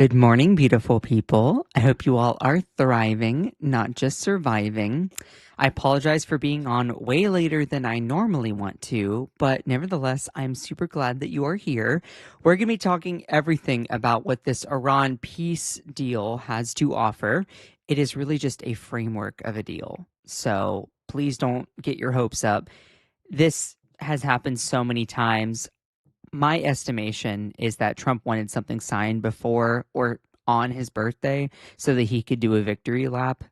Good morning, beautiful people. I hope you all are thriving, not just surviving. I apologize for being on way later than I normally want to, but nevertheless, I'm super glad that you are here. We're going to be talking everything about what this Iran peace deal has to offer. It is really just a framework of a deal. So please don't get your hopes up. This has happened so many times. My estimation is that Trump wanted something signed before or on his birthday so that he could do a victory lap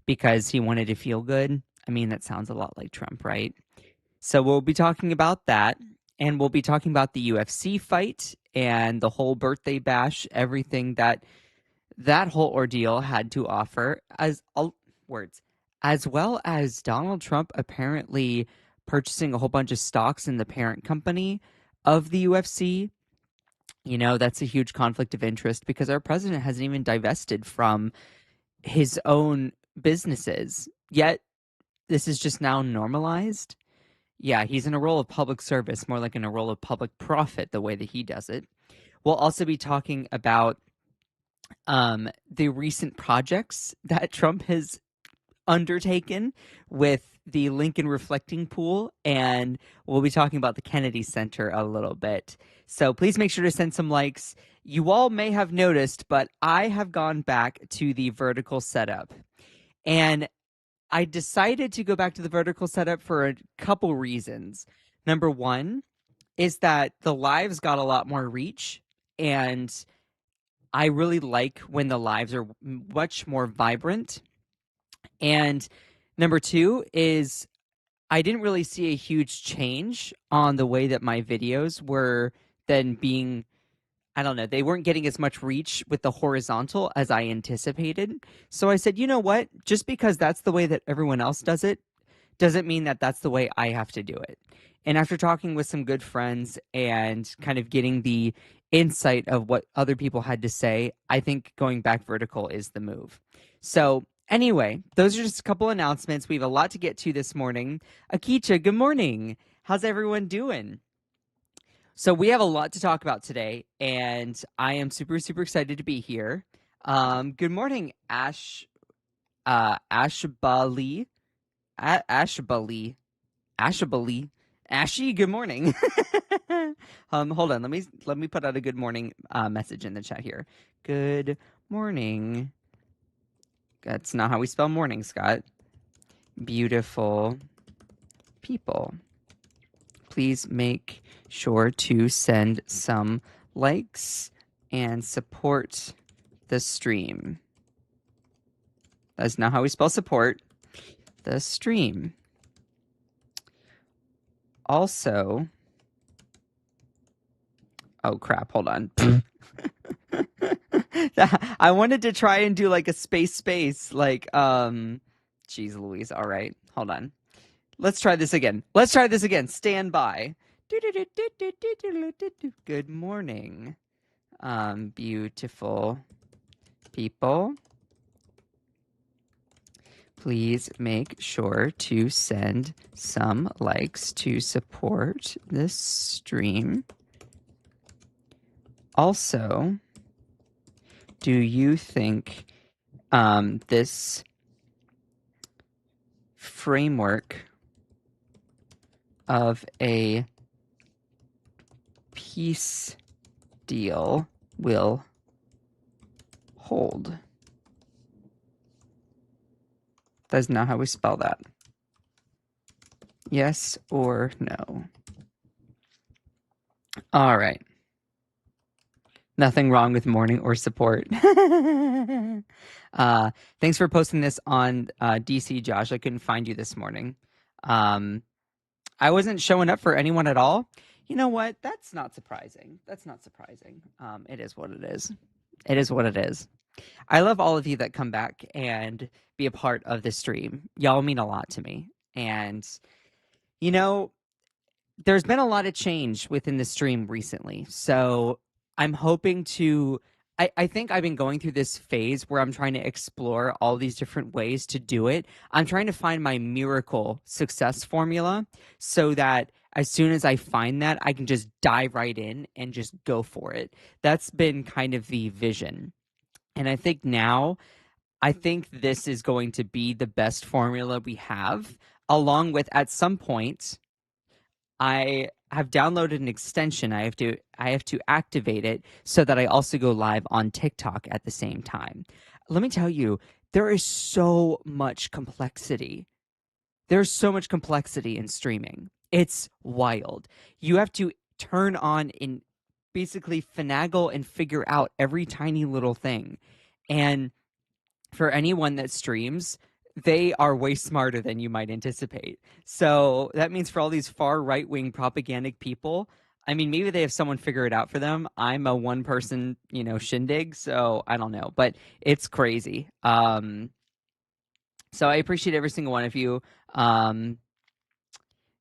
because he wanted to feel good. I mean, that sounds a lot like Trump, right? So we'll be talking about that, and we'll be talking about the UFC fight and the whole birthday bash, everything that whole ordeal had to offer, as words, as well as Donald Trump apparently purchasing a whole bunch of stocks in the parent company of the UFC. That's a huge conflict of interest because our president hasn't even divested from his own businesses. Yet this is just now normalized. Yeah, he's in a role of public service, more like in a role of public profit, the way that he does it. We'll also be talking about the recent projects that Trump has undertaken with the Lincoln Reflecting Pool, and we'll be talking about the Kennedy Center a little bit. So please make sure to send some likes. You all may have noticed, but I have gone back to the vertical setup. And I decided to go back to the vertical setup for a couple reasons. Number one is that the lives got a lot more reach, and I really like when the lives are much more vibrant. And number two is I didn't really see a huge change on the way that my videos were then being, I don't know, they weren't getting as much reach with the horizontal as I anticipated. So I said, you know what? Just because that's the way that everyone else does it doesn't mean that that's the way I have to do it. And after talking with some good friends and kind of getting the insight of what other people had to say, I think going back vertical is the move. So, anyway, those are just a couple announcements. We have a lot to get to this morning. Akicha, good morning. How's everyone doing? So, we have a lot to talk about today, and I am super, super excited to be here. Good morning, Ashbali. Ashbali. Ashabali. Ashy, good morning. Hold on. Let me put out a good morning message in the chat here. Good morning. That's not how we spell morning, Scott. Beautiful people. Please make sure to send some likes and support the stream. That's not how we spell support. The stream. Also, oh crap, hold on. I wanted to try and do like a space, like, geez Louise. All right, hold on. Let's try this again. Stand by. Good morning, beautiful people. Please make sure to send some likes to support this stream. Also, do you think this framework of a peace deal will hold? That's not how we spell that. Yes or no? All right. Nothing wrong with morning or support. Thanks for posting this on DC, Josh. I couldn't find you this morning. I wasn't showing up for anyone at all. You know what? That's not surprising. It is what it is. It is what it is. I love all of you that come back and be a part of this stream. Y'all mean a lot to me. And, you know, there's been a lot of change within the stream recently. So I'm hoping to. I think I've been going through this phase where I'm trying to explore all these different ways to do it. I'm trying to find my miracle success formula so that as soon as I find that, I can just dive right in and just go for it. That's been kind of the vision. And I think this is going to be the best formula we have, along with at some point I have downloaded an extension. I have to activate it so that I also go live on TikTok at the same time. Let me tell you, there is so much complexity. There's so much complexity in streaming. It's wild. You have to turn on and basically finagle and figure out every tiny little thing. And for anyone that streams, they are way smarter than you might anticipate. So that means for all these far right wing propagandic people, I mean, maybe they have someone figure it out for them. I'm a one person, shindig, so I don't know, but it's crazy. So I appreciate every single one of you. Um,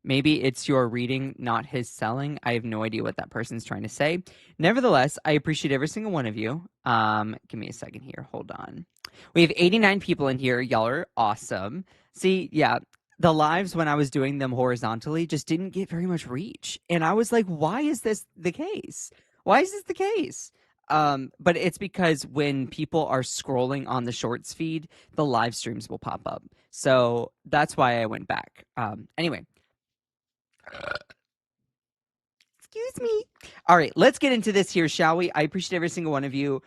Maybe it's your reading, not his selling. I have no idea what that person's trying to say. Nevertheless, I appreciate every single one of you. Give me a second here. Hold on. We have 89 people in here. Y'all are awesome. See, yeah, the lives when I was doing them horizontally just didn't get very much reach. And I was like, why is this the case? Why is this the case? But it's because when people are scrolling on the shorts feed, the live streams will pop up. So that's why I went back. Anyway, excuse me. All right, let's get into this here, shall we? I appreciate every single one of you.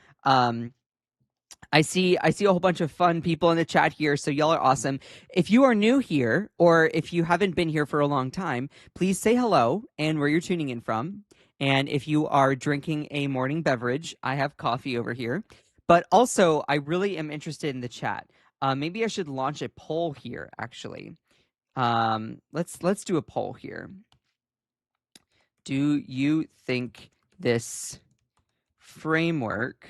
I see a whole bunch of fun people in the chat here, so y'all are awesome. If you are new here, or if you haven't been here for a long time, please say hello and where you're tuning in from. And if you are drinking a morning beverage, I have coffee over here. But also, I really am interested in the chat. Maybe I should launch a poll here, actually. Let's do a poll here. Do you think this framework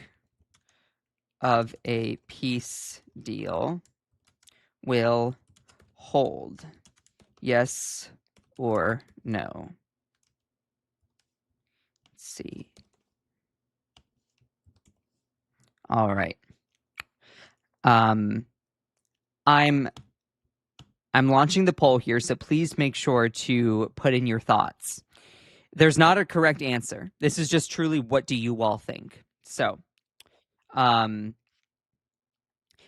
of a peace deal will hold? Yes or no? Let's see. All right. I'm launching the poll here, so please make sure to put in your thoughts. There's not a correct answer. This is just truly what do you all think? So, and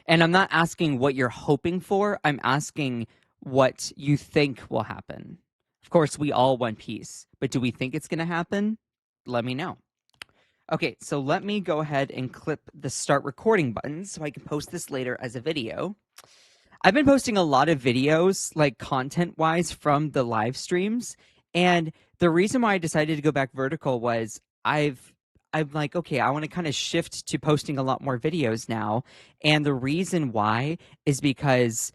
I'm not asking what you're hoping for. I'm asking what you think will happen. Of course, we all want peace, but do we think it's going to happen? Let me know. Okay, so let me go ahead and clip the start recording button so I can post this later as a video. I've been posting a lot of videos, like content-wise, from the live streams, and the reason why I decided to go back vertical was I'm like, okay, I want to kind of shift to posting a lot more videos now, and the reason why is because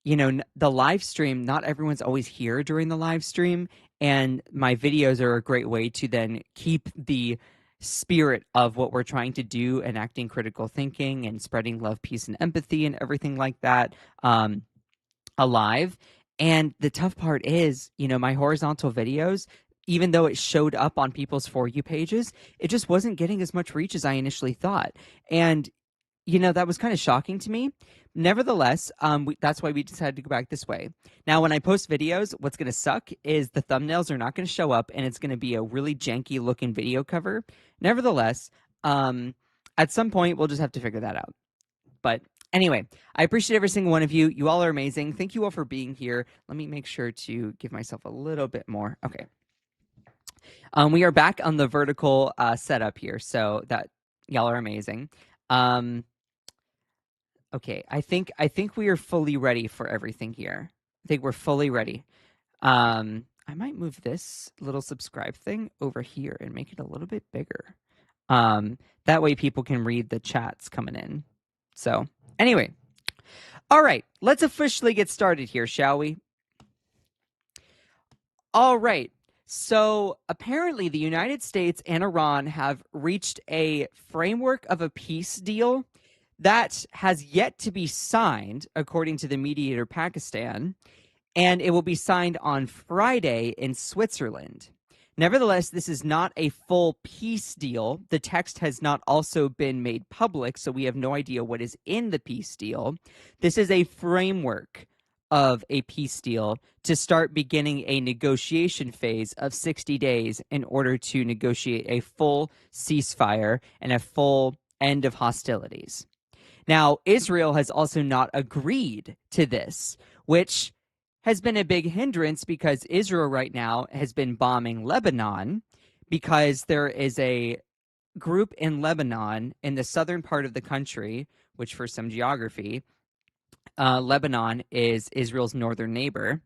the live stream, not everyone's always here during the live stream, and my videos are a great way to then keep the spirit of what we're trying to do, enacting critical thinking and spreading love, peace, and empathy and everything like that alive. And the tough part is, my horizontal videos, even though it showed up on people's For You pages, it just wasn't getting as much reach as I initially thought. And that was kind of shocking to me. Nevertheless, that's why we decided to go back this way. Now, when I post videos, what's going to suck is the thumbnails are not going to show up, and it's going to be a really janky looking video cover. Nevertheless, at some point, we'll just have to figure that out. But anyway, I appreciate every single one of you. You all are amazing. Thank you all for being here. Let me make sure to give myself a little bit more. Okay. We are back on the vertical setup here, so that y'all are amazing. Okay, I think we are fully ready for everything here. I think we're fully ready. I might move this little subscribe thing over here and make it a little bit bigger. That way people can read the chats coming in. So, anyway. All right, let's officially get started here, shall we? All right. So, apparently the United States and Iran have reached a framework of a peace deal that has yet to be signed, according to the mediator Pakistan, and it will be signed on Friday in Switzerland. Nevertheless, this is not a full peace deal. The text has not also been made public, so we have no idea what is in the peace deal. This is a framework of a peace deal to start beginning a negotiation phase of 60 days in order to negotiate a full ceasefire and a full End of hostilities. Now, Israel has also not agreed to this, which has been a big hindrance because Israel right now has been bombing Lebanon because there is a group in Lebanon in the southern part of the country, which for some geography, Lebanon is Israel's northern neighbor.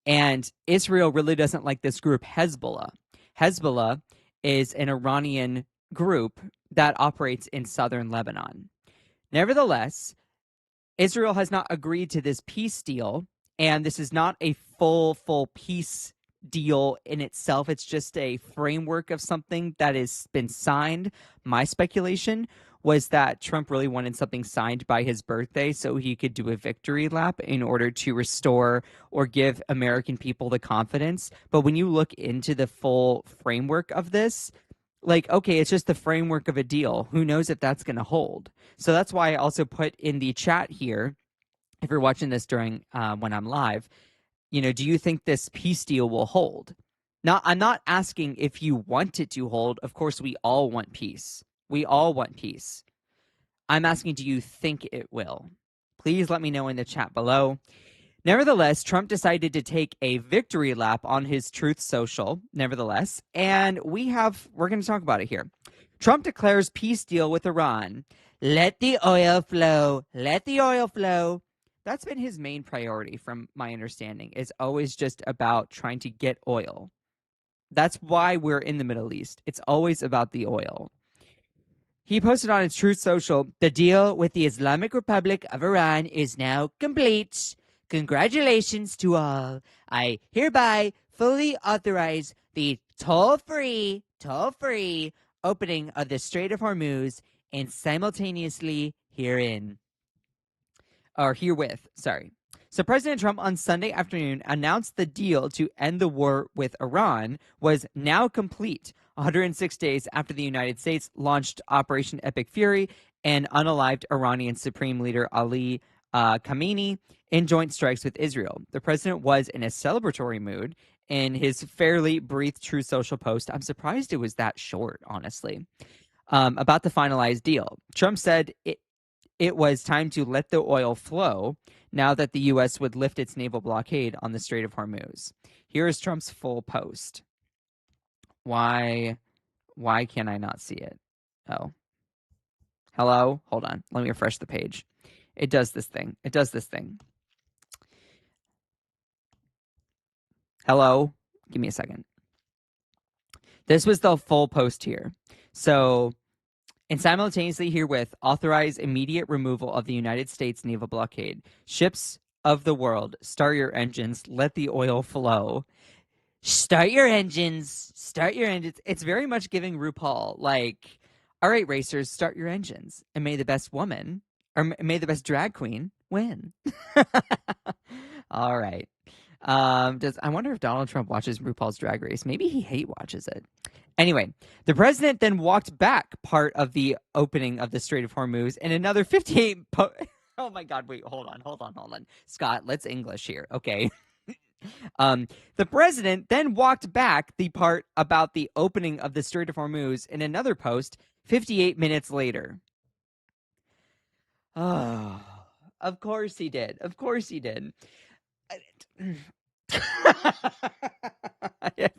And Israel really doesn't like this group, Hezbollah. Hezbollah is an Iranian group that operates in southern Lebanon. Nevertheless, Israel has not agreed to this peace deal, and this is not a full peace deal in itself. It's just a framework of something that has been signed. My speculation was that Trump really wanted something signed by his birthday so he could do a victory lap in order to restore or give American people the confidence. But when you look into the full framework of this, like, okay, it's just the framework of a deal. Who knows if that's going to hold? So that's why I also put in the chat here, if you're watching this during when I'm live, do you think this peace deal will hold? I'm not asking if you want it to hold. Of course, we all want peace. We all want peace. I'm asking, do you think it will? Please let me know in the chat below. Nevertheless, Trump decided to take a victory lap on his Truth Social, nevertheless, and we're going to talk about it here. Trump declares peace deal with Iran. Let the oil flow. Let the oil flow. That's been his main priority, from my understanding, is always just about trying to get oil. That's why we're in the Middle East. It's always about the oil. He posted on his Truth Social, the deal with the Islamic Republic of Iran is now complete. Congratulations to all. I hereby fully authorize the toll-free opening of the Strait of Hormuz and simultaneously herewith. So President Trump on Sunday afternoon announced the deal to end the war with Iran was now complete, 106 days after the United States launched Operation Epic Fury and unalived Iranian Supreme Leader Ali Khamenei in joint strikes with Israel. The president was in a celebratory mood in his fairly brief Truth Social post. I'm surprised it was that short, honestly, about the finalized deal. Trump said it was time to let the oil flow now that the U.S. would lift its naval blockade on the Strait of Hormuz. Here is Trump's full post. Why can't I not see it? Oh. Hello? Hold on. Let me refresh the page. It does this thing. Hello? Give me a second. This was the full post here. So, and simultaneously herewith, authorize immediate removal of the United States naval blockade. Ships of the world, start your engines. Let the oil flow. Start your engines. It's very much giving RuPaul, like, all right, racers, start your engines. And may the best woman, or may the best drag queen win. All right. I wonder if Donald Trump watches RuPaul's Drag Race. Maybe he hate watches it. Anyway, the president then walked back part of the opening of the Strait of Hormuz and another 58. Oh my God! Wait, hold on, Scott. Let's English here, okay? The president then walked back the part about the opening of the Strait of Hormuz in another post 58 minutes later. Oh, of course he did. I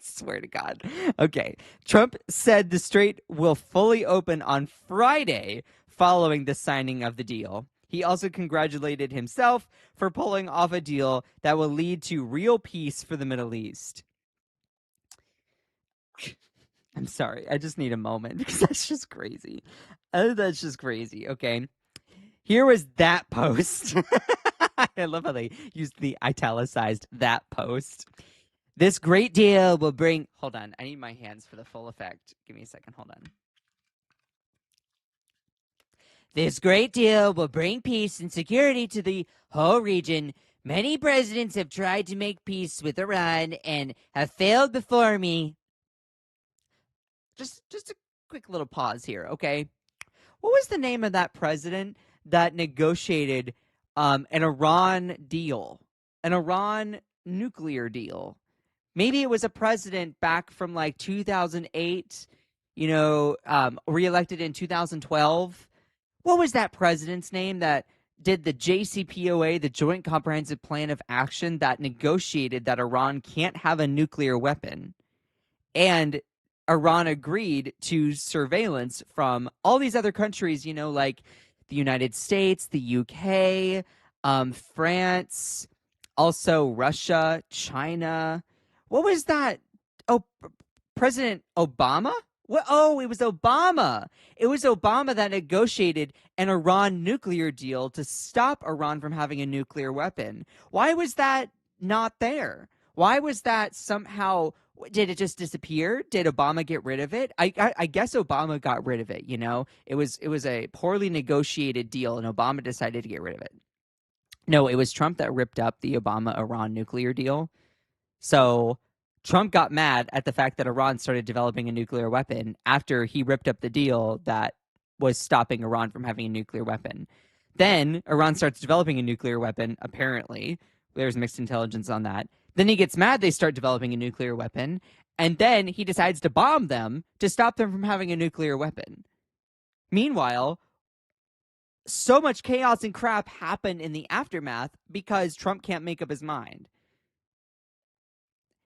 swear to God. Okay. Trump said the strait will fully open on Friday following the signing of the deal. He also congratulated himself for pulling off a deal that will lead to real peace for the Middle East. I'm sorry. I just need a moment because that's just crazy. Okay. Here was that post. I love how they used the italicized that post. This great deal will bring... Hold on. I need my hands for the full effect. Give me a second. Hold on. This great deal will bring peace and security to the whole region. Many presidents have tried to make peace with Iran and have failed before me. Just a quick little pause here, okay? What was the name of that president that negotiated an Iran deal, an Iran nuclear deal? Maybe it was a president back from like 2008, reelected in 2012. What was that president's name that did the JCPOA, the Joint Comprehensive Plan of Action, that negotiated that Iran can't have a nuclear weapon? And Iran agreed to surveillance from all these other countries, like the United States, the UK, France, also Russia, China. What was that? Oh, President Obama? What? Oh, it was Obama. It was Obama that negotiated an Iran nuclear deal to stop Iran from having a nuclear weapon. Why was that not there? Why was that somehow? Did it just disappear? Did Obama get rid of it? I guess Obama got rid of it. It was a poorly negotiated deal, and Obama decided to get rid of it. No, it was Trump that ripped up the Obama Iran nuclear deal. So Trump got mad at the fact that Iran started developing a nuclear weapon after he ripped up the deal that was stopping Iran from having a nuclear weapon. Then Iran starts developing a nuclear weapon, apparently. There's mixed intelligence on that. Then he gets mad they start developing a nuclear weapon. And then he decides to bomb them to stop them from having a nuclear weapon. Meanwhile, so much chaos and crap happened in the aftermath because Trump can't make up his mind.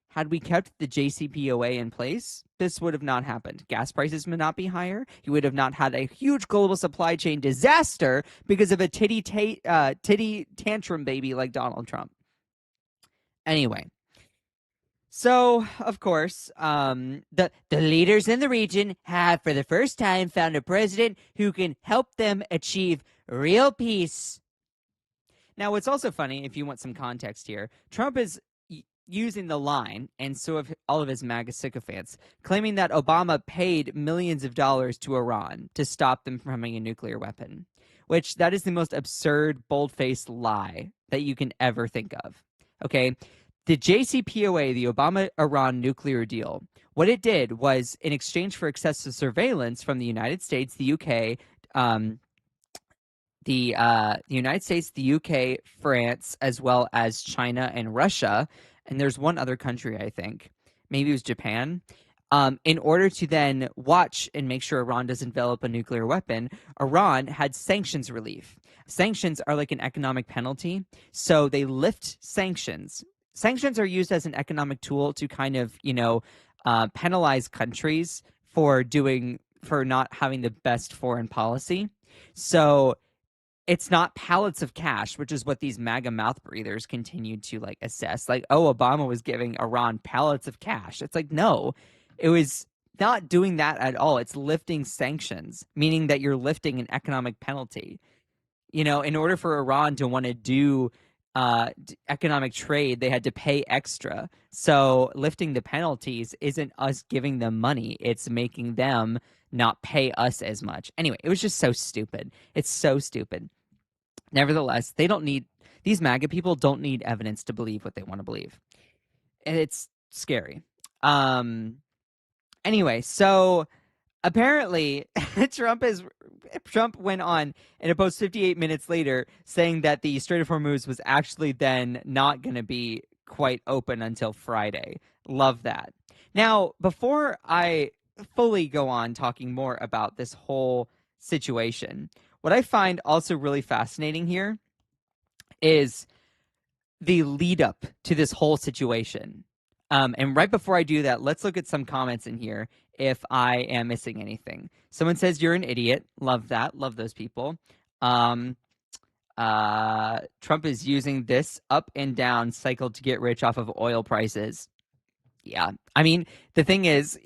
Had we kept the JCPOA in place, this would have not happened. Gas prices would not be higher. You would have not had a huge global supply chain disaster because of a titty tantrum baby like Donald Trump. Anyway, so of course, the leaders in the region have, for the first time, found a president who can help them achieve real peace. Now, what's also funny, if you want some context here, Trump is using the line, and so have all of his MAGA sycophants, claiming that Obama paid millions of dollars to Iran to stop them from having a nuclear weapon, which that is the most absurd, bold-faced lie that you can ever think of. Okay? The JCPOA, the Obama-Iran nuclear deal, what it did was, in exchange for excessive surveillance from the United States, the UK, the United States, the UK, France, as well as China and Russia, and there's one other country, I think, maybe it was Japan, in order to then watch and make sure Iran doesn't develop a nuclear weapon, Iran had sanctions relief. Sanctions are like an economic penalty, so they lift sanctions. Sanctions are used as an economic tool to kind of, penalize countries for not having the best foreign policy. So it's not pallets of cash, which is what these MAGA mouth breathers continue to assess. Like, oh, Obama was giving Iran pallets of cash. It's like, no, it was not doing that at all. It's lifting sanctions, meaning that you're lifting an economic penalty. In order for Iran to want to do economic trade, they had to pay extra. So lifting the penalties isn't us giving them money. It's making them not pay us as much. Anyway, it was just so stupid. It's so stupid. Nevertheless, these MAGA people don't need evidence to believe what they want to believe. And it's scary. Anyway, so apparently Trump went on in a post 58 minutes later saying that the Strait of Hormuz was actually then not going to be quite open until Friday. Love that. Now, before I fully go on talking more about this whole situation, what I find also really fascinating here is the lead up to this whole situation. And right before I do that, let's look at some comments in here if I am missing anything. Someone says you're an idiot. Love that. Love those people. Trump is using this up and down cycle to get rich off of oil prices. Yeah. I mean, the thing is,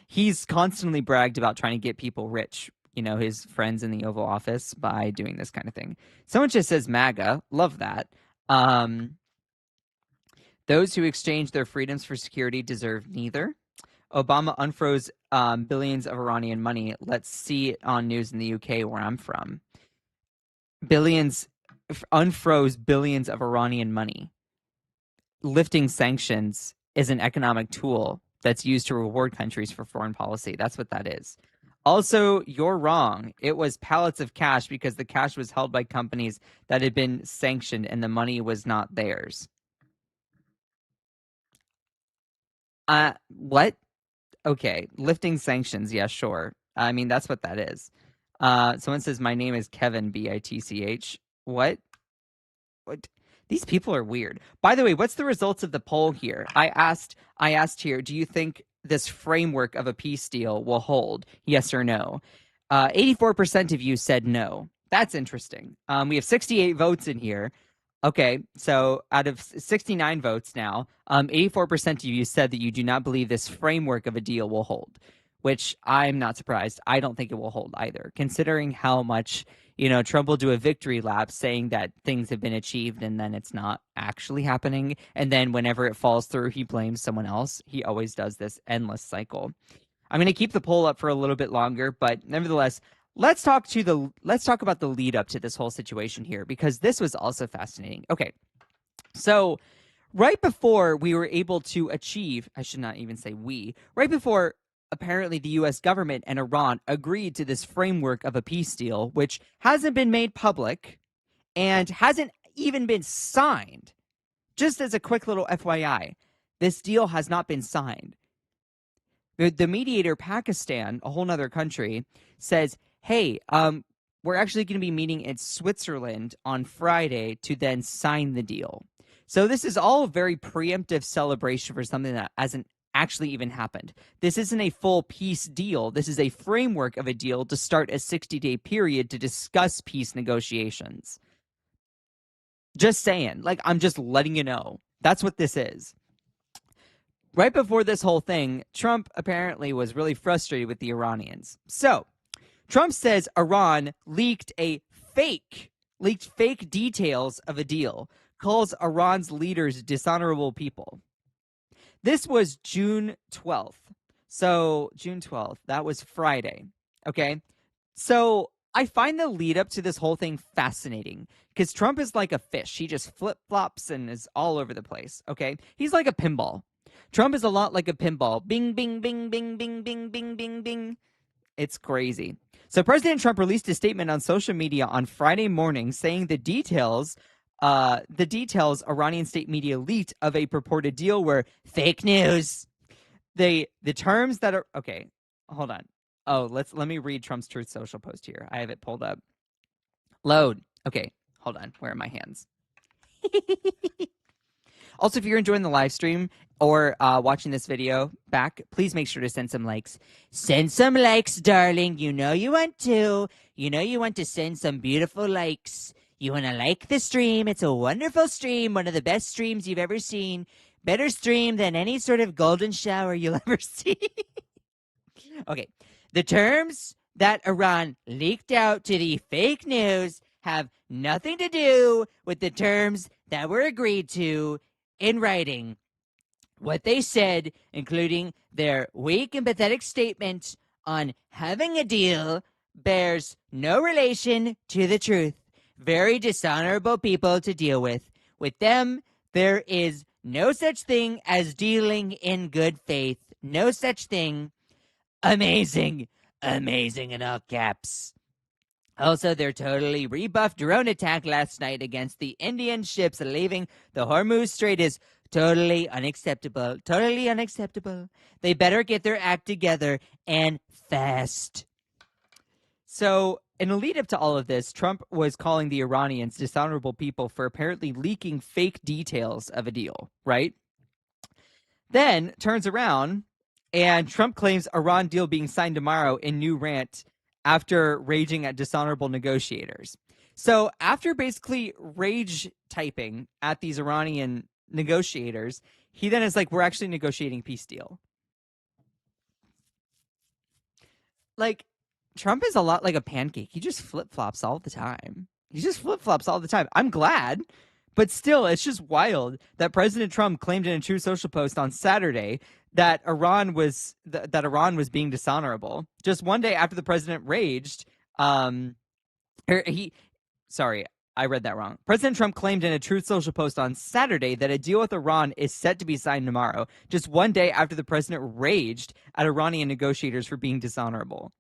he's constantly bragged about trying to get people rich, his friends in the Oval Office, by doing this kind of thing. Someone just says MAGA. Love that. Those who exchange their freedoms for security deserve neither. Obama unfroze billions of Iranian money. Let's see it on news in the UK where I'm from. Unfroze billions of Iranian money. Lifting sanctions is an economic tool that's used to reward countries for foreign policy. That's what that is. Also, you're wrong. It was pallets of cash because the cash was held by companies that had been sanctioned and the money was not theirs. What? Okay, lifting sanctions. Yeah, sure. I mean, that's what that is. Someone says my name is Kevin Bitch. What? These people are weird. By the way, what's the results of the poll here? I asked here, do you think this framework of a peace deal will hold? Yes or no? 84% of you said no. That's interesting. We have 68 votes in here. Okay, so out of 69 votes now, 84% of you said that you do not believe this framework of a deal will hold, which I'm not surprised. I don't think it will hold either, considering how much Trump will do a victory lap saying that things have been achieved and then it's not actually happening. And then whenever it falls through, he blames someone else. He always does this endless cycle. I'm going to keep the poll up for a little bit longer, but nevertheless, let's talk about the lead up to this whole situation here, because this was also fascinating. Okay. So right before we were able to achieve, I should not even say we, right before apparently the US government and Iran agreed to this framework of a peace deal, which hasn't been made public and hasn't even been signed. Just as a quick little FYI, this deal has not been signed. The mediator, Pakistan, a whole nother country, says, hey, we're actually going to be meeting in Switzerland on Friday to then sign the deal. So this is all a very preemptive celebration for something that hasn't actually even happened. This isn't a full peace deal. This is a framework of a deal to start a 60-day period to discuss peace negotiations. Just saying. Like, I'm just letting you know. That's what this is. Right before this whole thing, Trump apparently was really frustrated with the Iranians. So, Trump says Iran leaked fake details of a deal, calls Iran's leaders dishonorable people. This was June 12th. So, June 12th, that was Friday. Okay. So, I find the lead up to this whole thing fascinating because Trump is like a fish. He just flip flops and is all over the place. Okay. He's like a pinball. Trump is a lot like a pinball. Bing, bing, bing, bing, bing, bing, bing, bing, bing. It's crazy. So President Trump released a statement on social media on Friday morning saying the details Iranian state media leaked of a purported deal were fake news. The terms that are okay. Hold on. Oh, let me read Trump's Truth Social post here. I have it pulled up. Load. Okay, hold on. Where are my hands? Also, if you're enjoying the live stream or watching this video back, please make sure to send some likes. Send some likes, darling. You know you want to. You know you want to send some beautiful likes. You want to like the stream. It's a wonderful stream. One of the best streams you've ever seen. Better stream than any sort of golden shower you'll ever see. Okay. The terms that Iran leaked out to the fake news have nothing to do with the terms that were agreed to in writing. What they said, including their weak and pathetic statement on having a deal, bears no relation to the truth. Very dishonorable people to deal with. With them, there is no such thing as dealing in good faith. No such thing. Amazing. Amazing in all caps. Also, their totally rebuffed drone attack last night against the Indian ships leaving the Hormuz Strait is totally unacceptable. Totally unacceptable. They better get their act together and fast. So, in a lead up to all of this, Trump was calling the Iranians dishonorable people for apparently leaking fake details of a deal, right? Then turns around and Trump claims Iran deal being signed tomorrow in new rant after raging at dishonorable negotiators. So after basically rage typing at these Iranian negotiators, he then is like, we're actually negotiating a peace deal. Like, Trump is a lot like a pancake. He just flip-flops all the time. I'm glad. But still, it's just wild that President Trump claimed in a Truth Social post on Saturday that Iran was being dishonorable. Just one day after the president raged, I read that wrong. President Trump claimed in a Truth Social post on Saturday that a deal with Iran is set to be signed tomorrow, just one day after the president raged at Iranian negotiators for being dishonorable.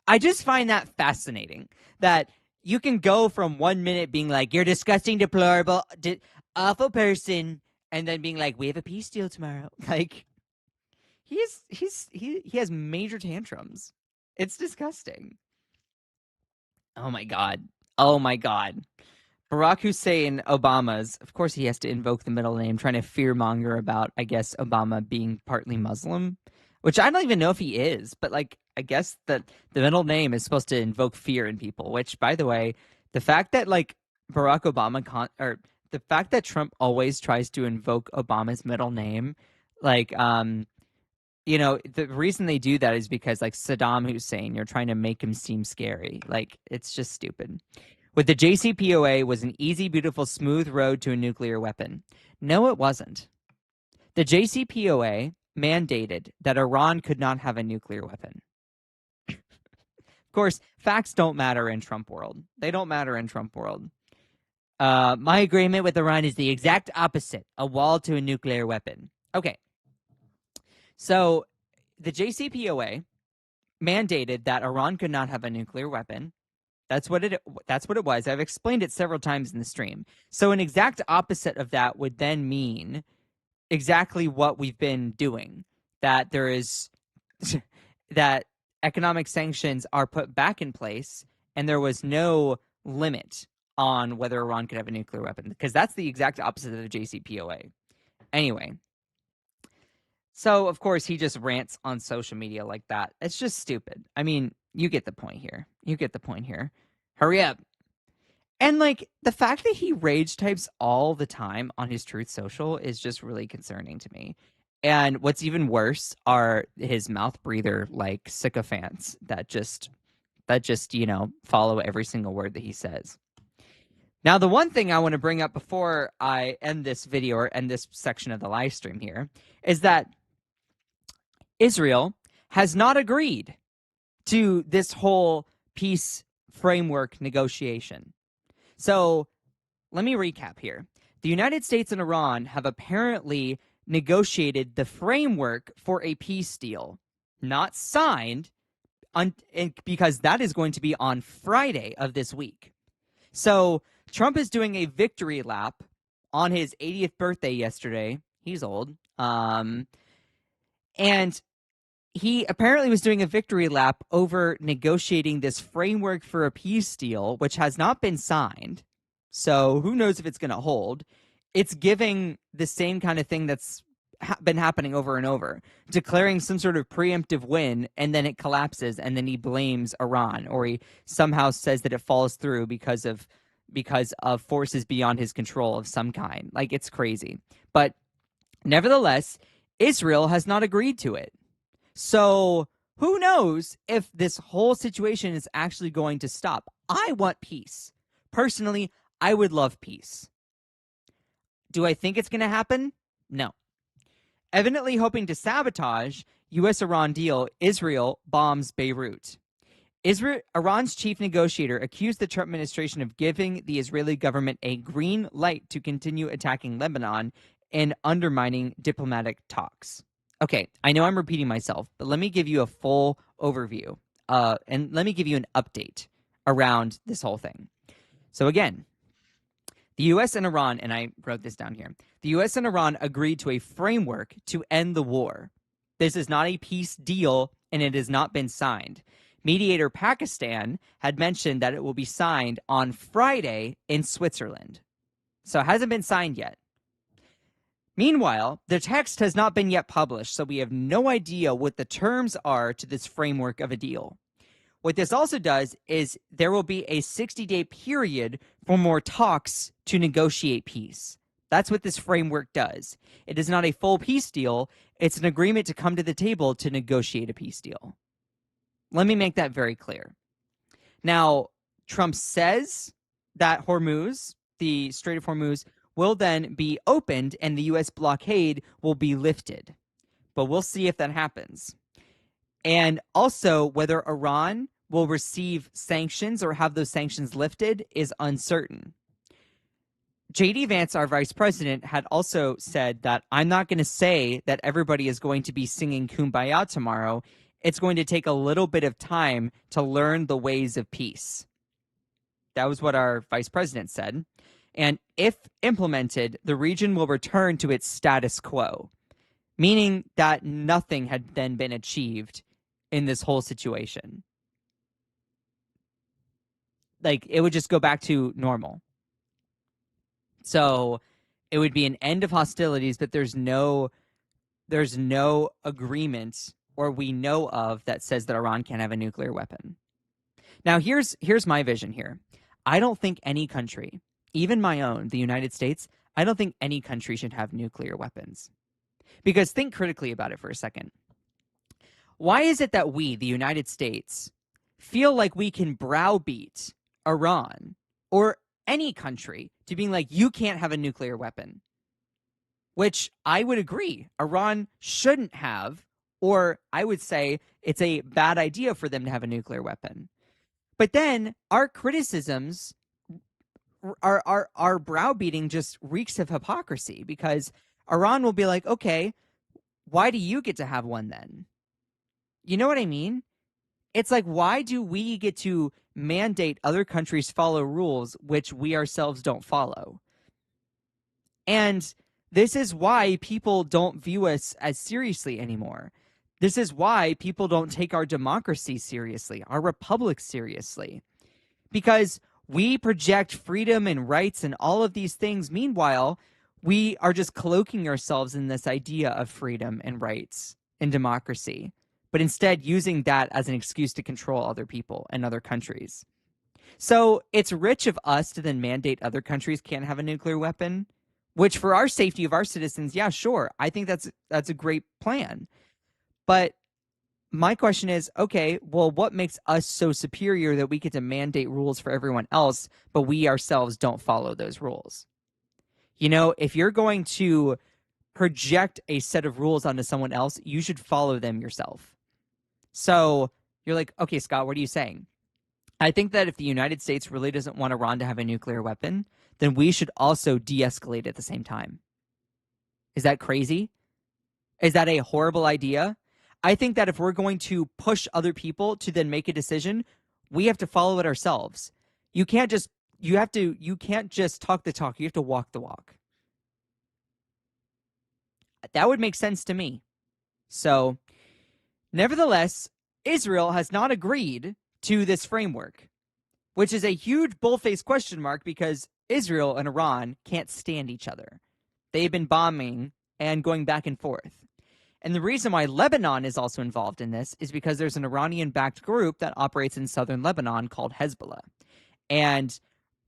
I just find that fascinating that you can go from 1 minute being like, you're disgusting, deplorable, awful person, and then being like, we have a peace deal tomorrow. Like, he has major tantrums. It's disgusting. Oh my God. Oh my God. Barack Hussein Obama's, of course, he has to invoke the middle name, trying to fearmonger about, I guess, Obama being partly Muslim, which I don't even know if he is, but like, I guess that the middle name is supposed to invoke fear in people, which, by the way, the fact that like Barack Obama, or the fact that Trump always tries to invoke Obama's middle name, like, the reason they do that is because like Saddam Hussein, you're trying to make him seem scary. Like, it's just stupid. With the JCPOA was an easy, beautiful, smooth road to a nuclear weapon. No, it wasn't. The JCPOA mandated that Iran could not have a nuclear weapon. Of course, facts don't matter in Trump world. They don't matter in Trump world. My agreement with Iran is the exact opposite, a wall to a nuclear weapon. Okay. So the JCPOA mandated that Iran could not have a nuclear weapon. That's what it was. I've explained it several times in the stream. So an exact opposite of that would then mean exactly what we've been doing. That there is that economic sanctions are put back in place and there was no limit on whether Iran could have a nuclear weapon, because that's the exact opposite of the JCPOA. Anyway, so of course he just rants on social media like that. It's just stupid. I mean, you get the point here. You get the point here. Hurry up. And like the fact that he rage types all the time on his Truth Social is just really concerning to me. And what's even worse are his mouth breather like sycophants that just follow every single word that he says. Now, the one thing I want to bring up before I end this video or end this section of the live stream here is that Israel has not agreed to this whole peace framework negotiation. So let me recap here. The United States and Iran have apparently negotiated the framework for a peace deal, not signed, because that is going to be on Friday of this week. So Trump is doing a victory lap on his 80th birthday yesterday. He's old. And he apparently was doing a victory lap over negotiating this framework for a peace deal, which has not been signed. So who knows if it's going to hold. It's giving the same kind of thing that's been happening over and over, declaring some sort of preemptive win, and then it collapses, and then he blames Iran, or he somehow says that it falls through because of forces beyond his control of some kind. Like, it's crazy. But nevertheless, Israel has not agreed to it. So who knows if this whole situation is actually going to stop. I want peace. Personally, I would love peace. Do I think it's going to happen? No. Evidently hoping to sabotage U.S.-Iran deal, Israel bombs Beirut. Iran's chief negotiator accused the Trump administration of giving the Israeli government a green light to continue attacking Lebanon and undermining diplomatic talks. Okay, I know I'm repeating myself, but let me give you a full overview, and let me give you an update around this whole thing. So again, the U.S. and Iran, and I wrote this down here, the U.S. and Iran agreed to a framework to end the war. This is not a peace deal, and it has not been signed. Mediator Pakistan had mentioned that it will be signed on Friday in Switzerland. So it hasn't been signed yet. Meanwhile, the text has not been yet published, so we have no idea what the terms are to this framework of a deal. What this also does is there will be a 60-day period for more talks to negotiate peace. That's what this framework does. It is not a full peace deal. It's an agreement to come to the table to negotiate a peace deal. Let me make that very clear. Now, Trump says that Hormuz, the Strait of Hormuz, will then be opened and the U.S. blockade will be lifted. But we'll see if that happens. And also, whether Iran will receive sanctions or have those sanctions lifted is uncertain. J.D. Vance, our vice president, had also said that I'm not going to say that everybody is going to be singing Kumbaya tomorrow. It's going to take a little bit of time to learn the ways of peace. That was what our vice president said. And if implemented, the region will return to its status quo, meaning that nothing had then been achieved in this whole situation. like it would just go back to normal. So it would be an end of hostilities, but there's no agreement or we know of that says that Iran can't have a nuclear weapon. Now here's my vision here. I don't think any country, even my own, the United States, I don't think any country should have nuclear weapons. Because think critically about it for a second. Why is it that we, the United States, feel like we can browbeat Iran or any country to being like, you can't have a nuclear weapon? Which I would agree, Iran shouldn't have, or I would say it's a bad idea for them to have a nuclear weapon. But then our criticisms, our browbeating just reeks of hypocrisy, because Iran will be like, okay, why do you get to have one then? You know what I mean? It's like, why do we get to mandate other countries follow rules which we ourselves don't follow? And this is why people don't view us as seriously anymore. This is why people don't take our democracy seriously, our republic seriously. Because we project freedom and rights and all of these things. Meanwhile, we are just cloaking ourselves in this idea of freedom and rights and democracy, but instead using that as an excuse to control other people and other countries. So it's rich of us to then mandate other countries can't have a nuclear weapon, which for our safety of our citizens, yeah, sure. I think that's a great plan. But my question is, okay, well, what makes us so superior that we get to mandate rules for everyone else, but we ourselves don't follow those rules? You know, if you're going to project a set of rules onto someone else, you should follow them yourself. So you're like, okay, Scott, what are you saying? I think that if the United States really doesn't want Iran to have a nuclear weapon, then we should also de-escalate at the same time. Is that crazy? Is that a horrible idea? I think that if we're going to push other people to then make a decision, we have to follow it ourselves. You can't just talk the talk, you have to walk the walk. That would make sense to me. So, nevertheless, Israel has not agreed to this framework, which is a huge bull-faced question mark because Israel and Iran can't stand each other. They've been bombing and going back and forth. And the reason why Lebanon is also involved in this is because there's an Iranian-backed group that operates in southern Lebanon called Hezbollah. And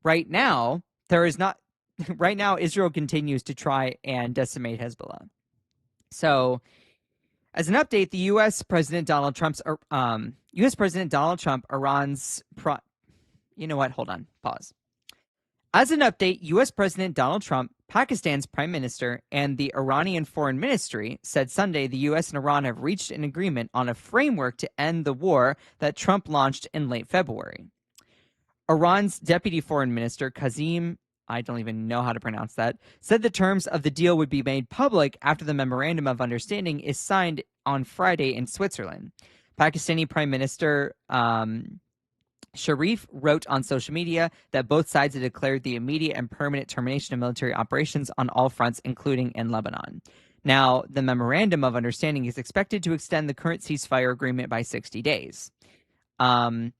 right now, Israel continues to try and decimate Hezbollah. So, as an update, the U.S. President Donald Trump, Iran's you know what? Hold on. Pause. As an update, U.S. President Donald Trump, Pakistan's prime minister, and the Iranian foreign ministry said Sunday the U.S. and Iran have reached an agreement on a framework to end the war that Trump launched in late February. Iran's deputy foreign minister, Kazim, I don't even know how to pronounce that, said the terms of the deal would be made public after the memorandum of understanding is signed on Friday in Switzerland. Pakistani Prime Minister Sharif wrote on social media that both sides had declared the immediate and permanent termination of military operations on all fronts, including in Lebanon. Now, the memorandum of understanding is expected to extend the current ceasefire agreement by 60 days. And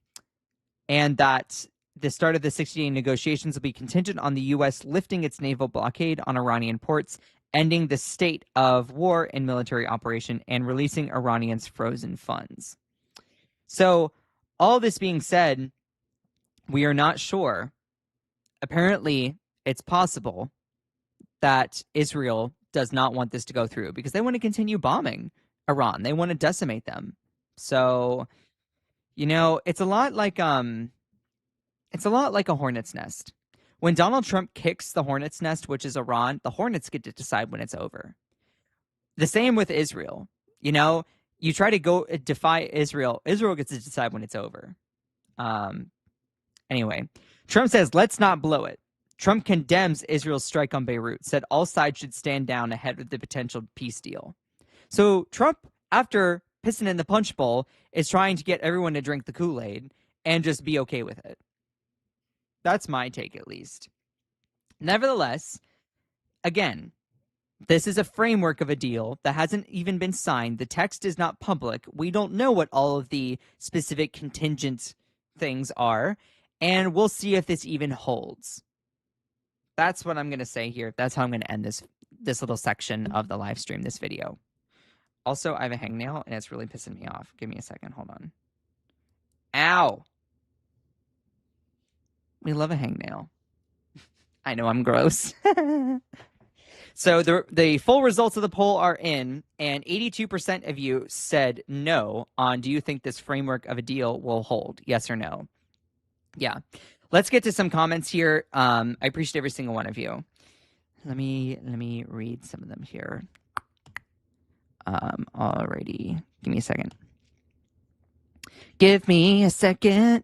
that the start of the 60-day negotiations will be contingent on the U.S. lifting its naval blockade on Iranian ports, ending the state of war and military operation, and releasing Iranians' frozen funds. So, all this being said, we are not sure. Apparently, it's possible that Israel does not want this to go through because they want to continue bombing Iran. They want to decimate them. So, you know, it's a lot like a hornet's nest. When Donald Trump kicks the hornet's nest, which is Iran, the hornets get to decide when it's over. The same with Israel. You know, you try to go defy Israel, Israel gets to decide when it's over. Anyway, Trump says, let's not blow it. Trump condemns Israel's strike on Beirut, said all sides should stand down ahead of the potential peace deal. So Trump, after pissing in the punch bowl, is trying to get everyone to drink the Kool-Aid and just be okay with it. That's my take, at least. Nevertheless, again, this is a framework of a deal that hasn't even been signed. The text is not public. We don't know what all of the specific contingent things are. And we'll see if this even holds. That's what I'm going to say here. That's how I'm going to end this little section of the live stream, this video. Also, I have a hangnail, and it's really pissing me off. Give me a second. Hold on. Ow! We love a hangnail. I know I'm gross. So the full results of the poll are in, and 82% of you said no on do you think this framework of a deal will hold? Yes or no? Yeah. Let's get to some comments here. I appreciate every single one of you. Let me read some of them here. Alrighty. Give me a second. Give me a second.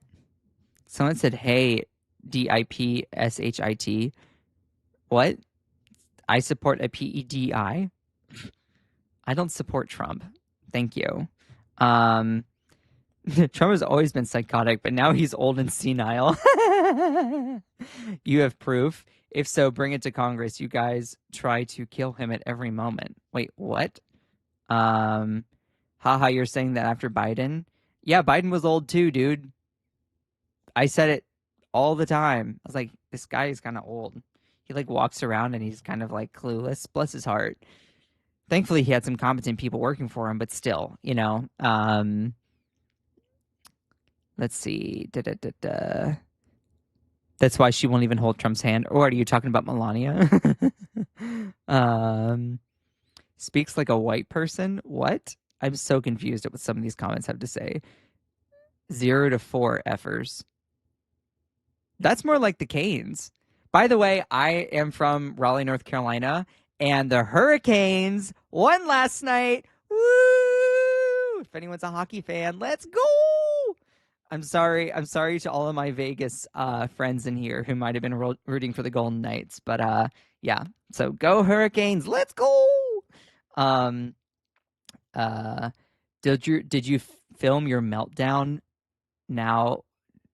Someone said, hey, DIPSHIT. What? I support a PEDI. I don't support Trump. Thank you. Trump has always been psychotic, but now he's old and senile. You have proof? If so, bring it to Congress. You guys try to kill him at every moment. Wait, what? Haha, you're saying that after Biden? Yeah, Biden was old too, dude. I said it all the time. I was like, this guy is kind of old. He like walks around and he's kind of like clueless. Bless his heart. Thankfully, he had some competent people working for him, but still, you know. Let's see. That's why she won't even hold Trump's hand. Or are you talking about Melania? Speaks like a white person. What? I'm so confused at what some of these comments have to say. 0 to 4 effers. That's more like the Canes. By the way, I am from Raleigh, North Carolina, and the Hurricanes won last night. Woo! If anyone's a hockey fan, let's go! I'm sorry to all of my Vegas friends in here who might have been rooting for the Golden Knights, but yeah. So go Hurricanes, let's go! Did you film your meltdown now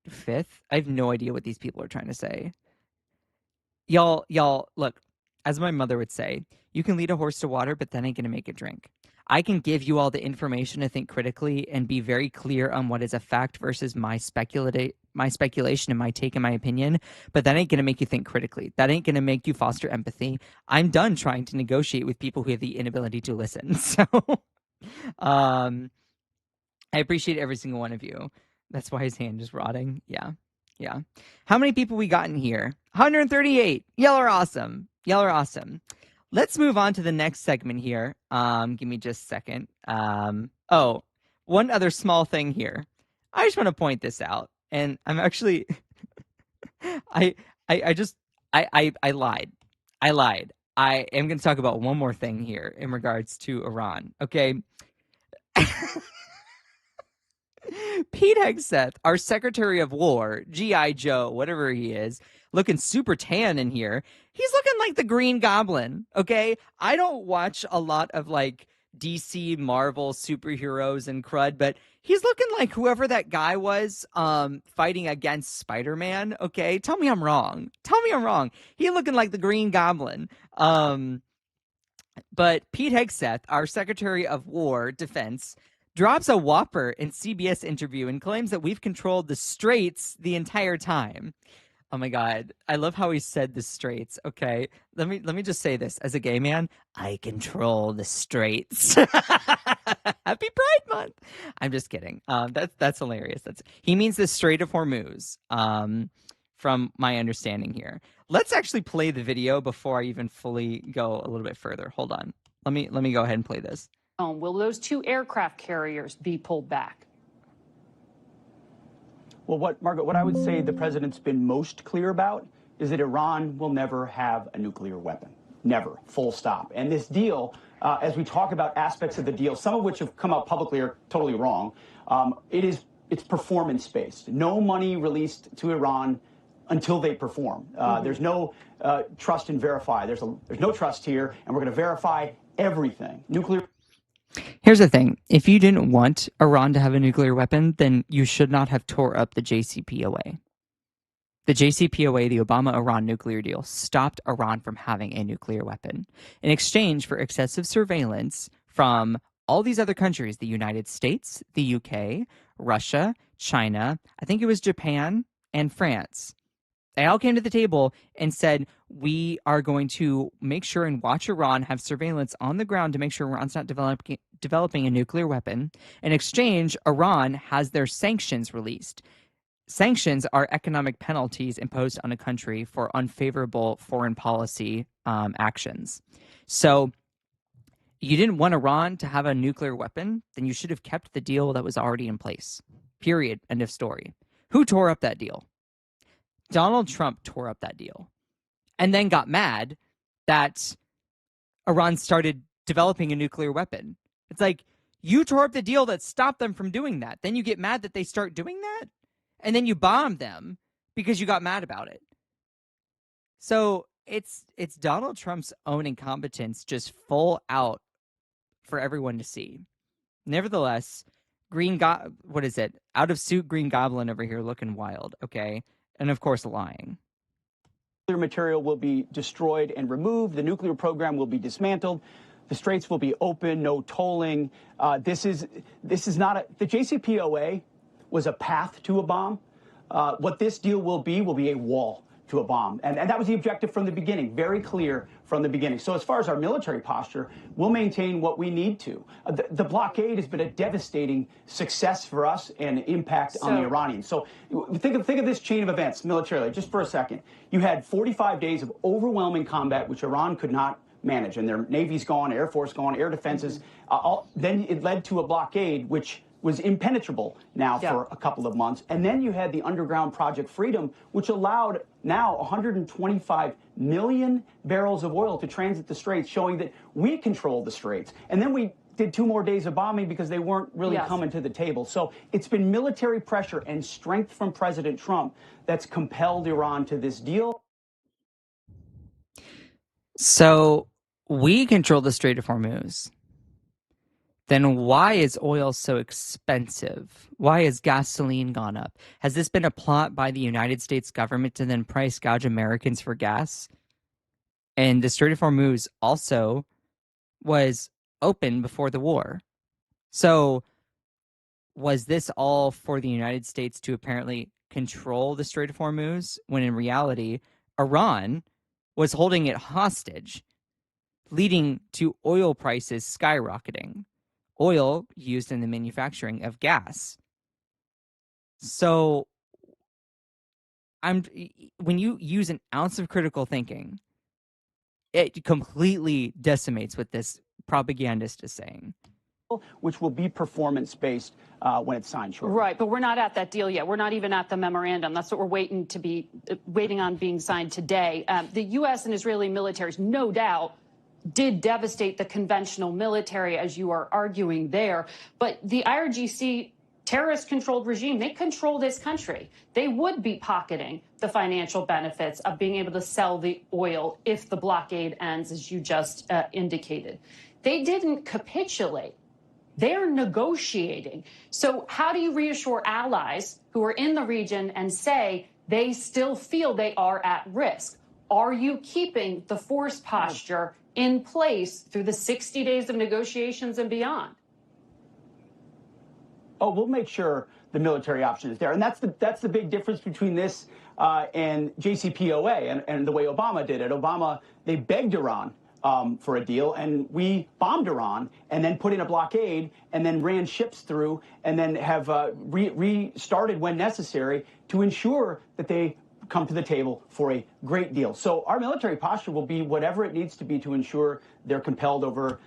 5th? I have no idea what these people are trying to say. Y'all, look, as my mother would say, you can lead a horse to water, but that ain't gonna make it drink. I can give you all the information to think critically and be very clear on what is a fact versus my speculation and my take and my opinion, but that ain't gonna make you think critically. That ain't gonna make you foster empathy. I'm done trying to negotiate with people who have the inability to listen. So I appreciate every single one of you. That's why his hand is rotting. Yeah. How many people we got in here? 138. Y'all are awesome. Let's move on to the next segment here. Give me just a second. Oh, one other small thing here. I just want to point this out, and I'm actually, I lied. I am going to talk about one more thing here in regards to Iran. Okay. Pete Hegseth, our Secretary of War, G.I. Joe, whatever he is, looking super tan in here. He's looking like the Green Goblin, okay? I don't watch a lot of like DC, Marvel superheroes and crud, but he's looking like whoever that guy was fighting against Spider-Man, okay? Tell me I'm wrong. He's looking like the Green Goblin. But Pete Hegseth, our Secretary of War, Defense, drops a whopper in CBS interview and claims that we've controlled the straits the entire time. Oh my God. I love how he said the straits. Okay. Let me just say this. As a gay man, I control the straits. Happy Pride Month. I'm just kidding. That's hilarious. He means the Strait of Hormuz, from my understanding here. Let's actually play the video before I even fully go a little bit further. Hold on. Let me go ahead and play this. Will those 2 aircraft carriers be pulled back? Well, Margaret, what I would say the president's been most clear about is that Iran will never have a nuclear weapon. Never. Full stop. And this deal, as we talk about aspects of the deal, some of which have come out publicly are totally wrong, it's performance-based. No money released to Iran until they perform. There's no trust and verify. There's no trust here, and we're going to verify everything. Nuclear. Here's the thing. If you didn't want Iran to have a nuclear weapon, then you should not have tore up the JCPOA. The JCPOA, the Obama-Iran nuclear deal, stopped Iran from having a nuclear weapon in exchange for excessive surveillance from all these other countries, the United States, the UK, Russia, China, I think it was Japan, and France. They all came to the table and said, we are going to make sure and watch Iran, have surveillance on the ground to make sure Iran's not developing a nuclear weapon. In exchange, Iran has their sanctions released. Sanctions are economic penalties imposed on a country for unfavorable foreign policy actions. So you didn't want Iran to have a nuclear weapon, then you should have kept the deal that was already in place. Period. End of story. Who tore up that deal? Donald Trump tore up that deal and then got mad that Iran started developing a nuclear weapon. It's like, you tore up the deal that stopped them from doing that. Then you get mad that they start doing that, and then you bomb them because you got mad about it. So it's Donald Trump's own incompetence just full out for everyone to see. Nevertheless, what is it? Out of suit Green Goblin over here looking wild, okay? And of course, lying. Nuclear material will be destroyed and removed. The nuclear program will be dismantled. The straits will be open, no tolling. This is not the JCPOA was a path to a bomb. What this deal will be a wall to a bomb. And that was the objective from the beginning, very clear from the beginning. So as far as our military posture, we'll maintain what we need to. The blockade has been a devastating success for us and impact on the Iranians. So think of this chain of events militarily, just for a second. You had 45 days of overwhelming combat, which Iran could not manage, and their Navy's gone, Air Force gone, air defenses. Then it led to a blockade, which was impenetrable now for a couple of months. And then you had the underground Project Freedom, which allowed now 125 million barrels of oil to transit the straits, showing that we control the straits. And then we did 2 more days of bombing because they weren't really coming to the table. So it's been military pressure and strength from President Trump that's compelled Iran to this deal. So we control the Strait of Hormuz. Then why is oil so expensive? Why has gasoline gone up? Has this been a plot by the United States government to then price gouge Americans for gas? And the Strait of Hormuz also was open before the war. So was this all for the United States to apparently control the Strait of Hormuz, when in reality, Iran was holding it hostage, leading to oil prices skyrocketing? Oil used in the manufacturing of gas. So when you use an ounce of critical thinking, it completely decimates what this propagandist is saying. Which will be performance-based when it's signed shortly. Right, but we're not at that deal yet. We're not even at the memorandum. That's what we're waiting on being signed today. The U.S. and Israeli militaries, no doubt, did devastate the conventional military, as you are arguing there. But the IRGC terrorist-controlled regime, they control this country. They would be pocketing the financial benefits of being able to sell the oil if the blockade ends, as you just indicated. They didn't capitulate. They're negotiating. So how do you reassure allies who are in the region and say they still feel they are at risk? Are you keeping the force posture in place through the 60 days of negotiations and beyond? Oh, we'll make sure the military option is there. And that's the big difference between this and JCPOA and the way Obama did it. Obama, they begged Iran for a deal, and we bombed Iran and then put in a blockade and then ran ships through and then have restarted when necessary to ensure that they come to the table for a great deal. So our military posture will be whatever it needs to be to ensure they're compelled over.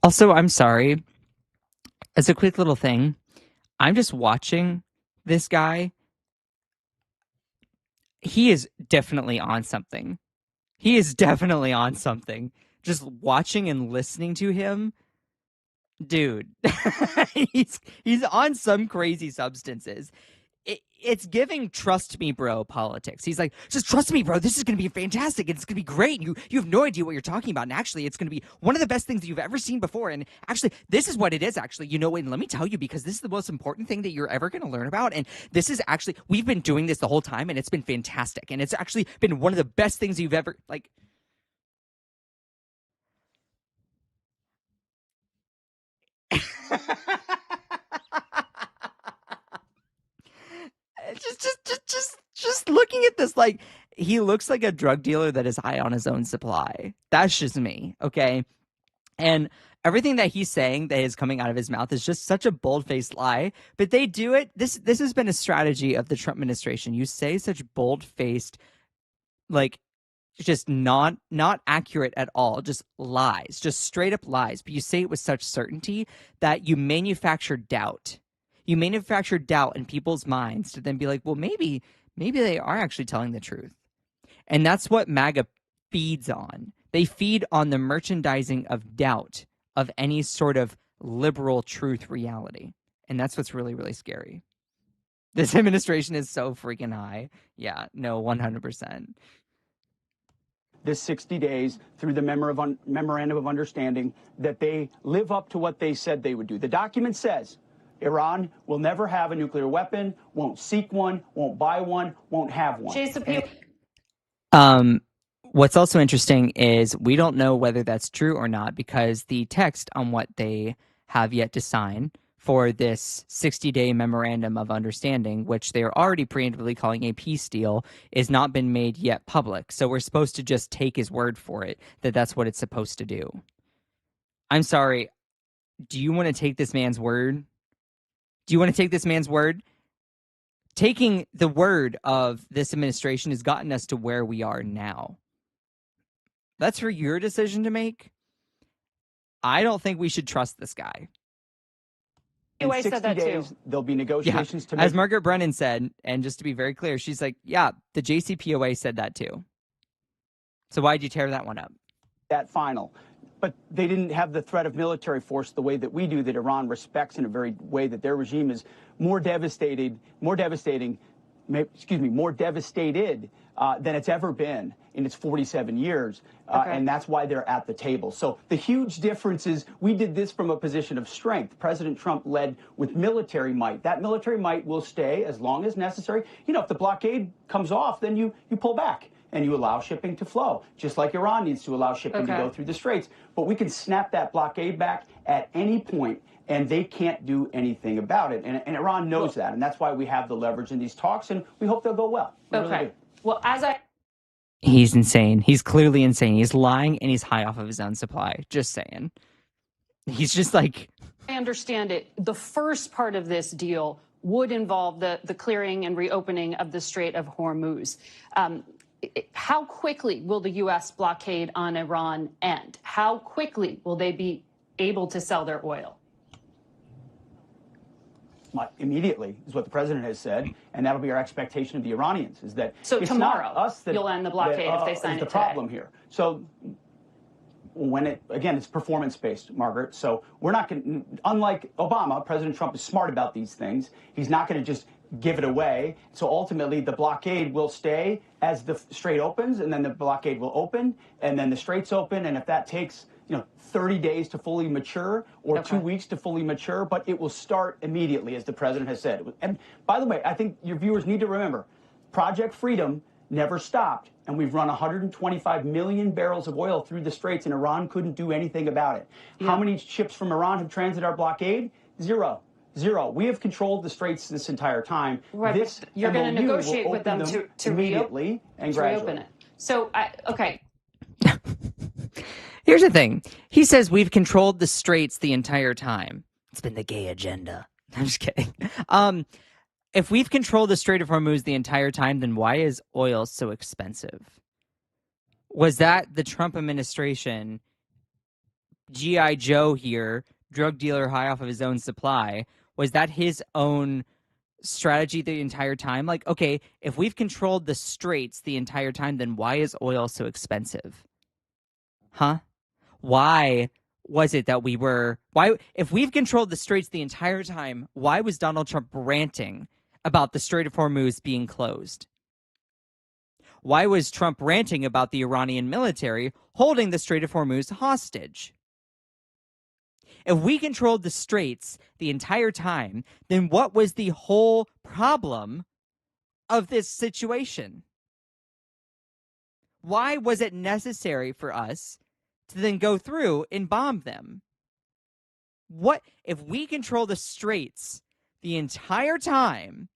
Also, I'm sorry. As a quick little thing, I'm just watching this guy. He is definitely on something. He is definitely on something. Just watching and listening to him, dude, he's on some crazy substances. It's giving trust me, bro politics. He's like, just trust me, bro. This is going to be fantastic. It's going to be great. You have no idea what you're talking about. And actually, it's going to be one of the best things that you've ever seen before. And actually, this is what it is, actually. You know, and let me tell you, because this is the most important thing that you're ever going to learn about. And this is actually, we've been doing this the whole time, and it's been fantastic. And it's actually been one of the best things you've ever, like, just just looking at this, like, he looks like a drug dealer that is high on his own supply. That's just me, okay? And everything that he's saying that is coming out of his mouth is just such a bold-faced lie. But they do it. This has been a strategy of the Trump administration. You say such bold-faced, like, just not accurate at all, just lies, just straight up lies. But you say it with such certainty that you manufacture doubt. You manufacture doubt in people's minds to then be like, well, maybe they are actually telling the truth. And that's what MAGA feeds on. They feed on the merchandising of doubt of any sort of liberal truth reality. And that's what's really, really scary. This administration is so freaking high. Yeah, no, 100%. This 60 days through the memorandum of understanding that they live up to what they said they would do. The document says Iran will never have a nuclear weapon, won't seek one, won't buy one, won't have one. What's also interesting is we don't know whether that's true or not, because the text on what they have yet to sign for this 60-day memorandum of understanding, which they are already preemptively calling a peace deal, is not been made yet public. So we're supposed to just take his word for it, that that's what it's supposed to do. I'm sorry. Do you want to take this man's word? Do you want to take this man's word? Taking the word of this administration has gotten us to where we are now. That's for your decision to make. I don't think we should trust this guy. In 60 days, there'll be negotiations to make... As Margaret Brennan said, and just to be very clear, she's like, yeah, the JCPOA said that too. So why'd you tear that one up? That final. But they didn't have the threat of military force the way that we do, that Iran respects in a very way that their regime is more devastated than it's ever been in its 47 years. And that's why they're at the table. So the huge difference is we did this from a position of strength. President Trump led with military might. That military might will stay as long as necessary. You know, if the blockade comes off, then you pull back and you allow shipping to flow, just like Iran needs to allow shipping to go through the straits. But we can snap that blockade back at any point, and they can't do anything about it. And Iran knows that, and that's why we have the leverage in these talks, and we hope they'll go well. We really do. Well, He's insane. He's clearly insane. He's lying, and he's high off of his own supply. Just saying. He's just like... I understand it. The first part of this deal would involve the clearing and reopening of the Strait of Hormuz. How quickly will the U.S. blockade on Iran end? How quickly will they be able to sell their oil? Immediately is what the president has said, and that'll be our expectation of the Iranians. Is that so? It's tomorrow, not us that you'll end the blockade if they sign it today. The problem here. So when it's performance based, Margaret. So we're not going. Unlike Obama, President Trump is smart about these things. He's not going to just give it away. So ultimately, the blockade will stay as the strait opens, and then the blockade will open, and then the straits open, and if that takes 30 days to fully mature or 2 weeks to fully mature, but it will start immediately, as the president has said. And by the way, I think your viewers need to remember, Project Freedom never stopped, and we've run 125 million barrels of oil through the straits, and Iran couldn't do anything about it. How many ships from Iran have transited our blockade? Zero. We have controlled the straits this entire time. Right, this you're going to negotiate with them to immediately and gradually. Reopen it. So, okay. Here's the thing. He says we've controlled the straits the entire time. It's been the gay agenda. I'm just kidding. If we've controlled the Strait of Hormuz the entire time, then why is oil so expensive? Was that the Trump administration, G.I. Joe here, drug dealer high off of his own supply, was that his own strategy the entire time? Like, okay, if we've controlled the straits the entire time, then why is oil so expensive? Huh? Why was it that if we've controlled the straits the entire time, why was Donald Trump ranting about the Strait of Hormuz being closed? Why was Trump ranting about the Iranian military holding the Strait of Hormuz hostage? If we controlled the straits the entire time, then what was the whole problem of this situation? Why was it necessary for us to then go through and bomb them? What if we control the straits the entire time,